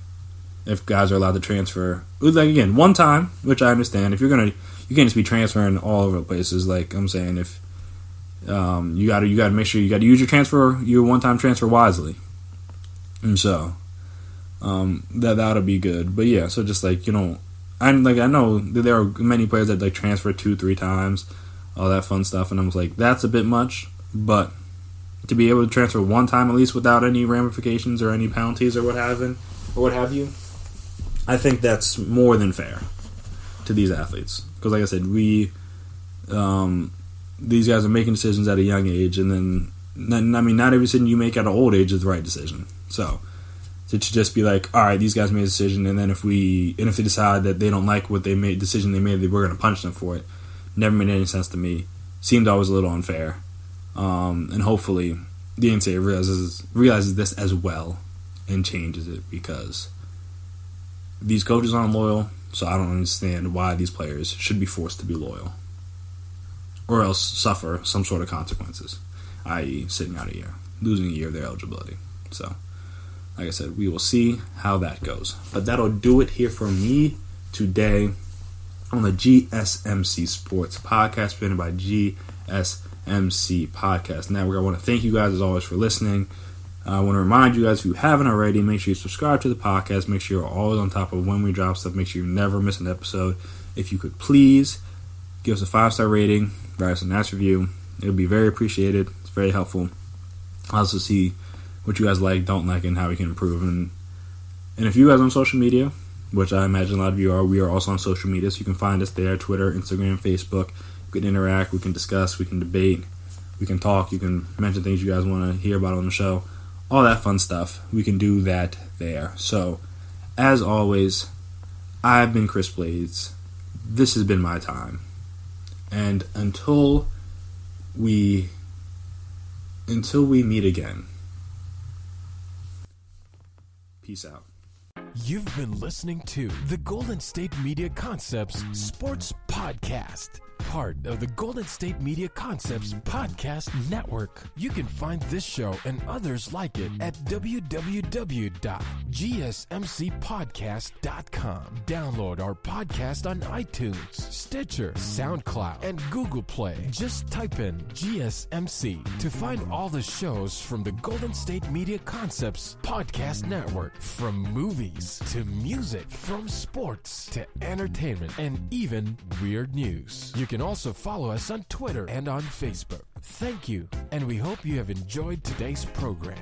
if guys are allowed to transfer, again, one time, which I understand. If you can't just be transferring all over the places. I'm saying, if you got to make sure you got to use your one-time transfer wisely, and so that ought be good. But yeah, so just I know that there are many players that transfer 2-3 times, all that fun stuff, and I'm that's a bit much. But to be able to transfer one time at least without any ramifications or any penalties or what have you, I think that's more than fair to these athletes. Because like I said, these guys are making decisions at a young age, and then not every decision you make at an old age is the right decision. So to just be all right, these guys made a decision, and then if they decide that they don't like what they made, decision they made, we're going to punish them for it. Never made any sense to me. Seemed always a little unfair. And hopefully the NCAA realizes this as well and changes it, because these coaches aren't loyal, so I don't understand why these players should be forced to be loyal or else suffer some sort of consequences, i.e. sitting out a year, losing a year of their eligibility. So, like I said, we will see how that goes. But that'll do it here for me today on the GSMC Sports Podcast, presented by GSMC Podcast Network. I want to thank you guys, as always, for listening. I want to remind you guys, if you haven't already, make sure you subscribe to the podcast. Make sure you're always on top of when we drop stuff. Make sure you never miss an episode. If you could please give us a 5-star rating, write us a nice review. It would be very appreciated. It's very helpful. I'll also see what you guys like, don't like, and how we can improve. And if you guys are on social media, which I imagine a lot of you are, we are also on social media, so you can find us there: Twitter, Instagram, Facebook. We can interact, we can discuss, we can debate, we can talk, you can mention things you guys want to hear about on the show. All that fun stuff. We can do that there. So, as always, I've been Chris Blades. This has been my time. And until we meet again, peace out. You've been listening to the Golden State Media Concepts Sports Podcast. part of the Golden State Media Concepts Podcast Network. You can find this show and others like it at www.gsmcpodcast.com. Download our podcast on iTunes, Stitcher, SoundCloud, and Google Play. Just type in GSMC to find all the shows from the Golden State Media Concepts Podcast Network. From movies to music, from sports to entertainment, and even weird news. You can also follow us on Twitter and on Facebook. Thank you, and we hope you have enjoyed today's program.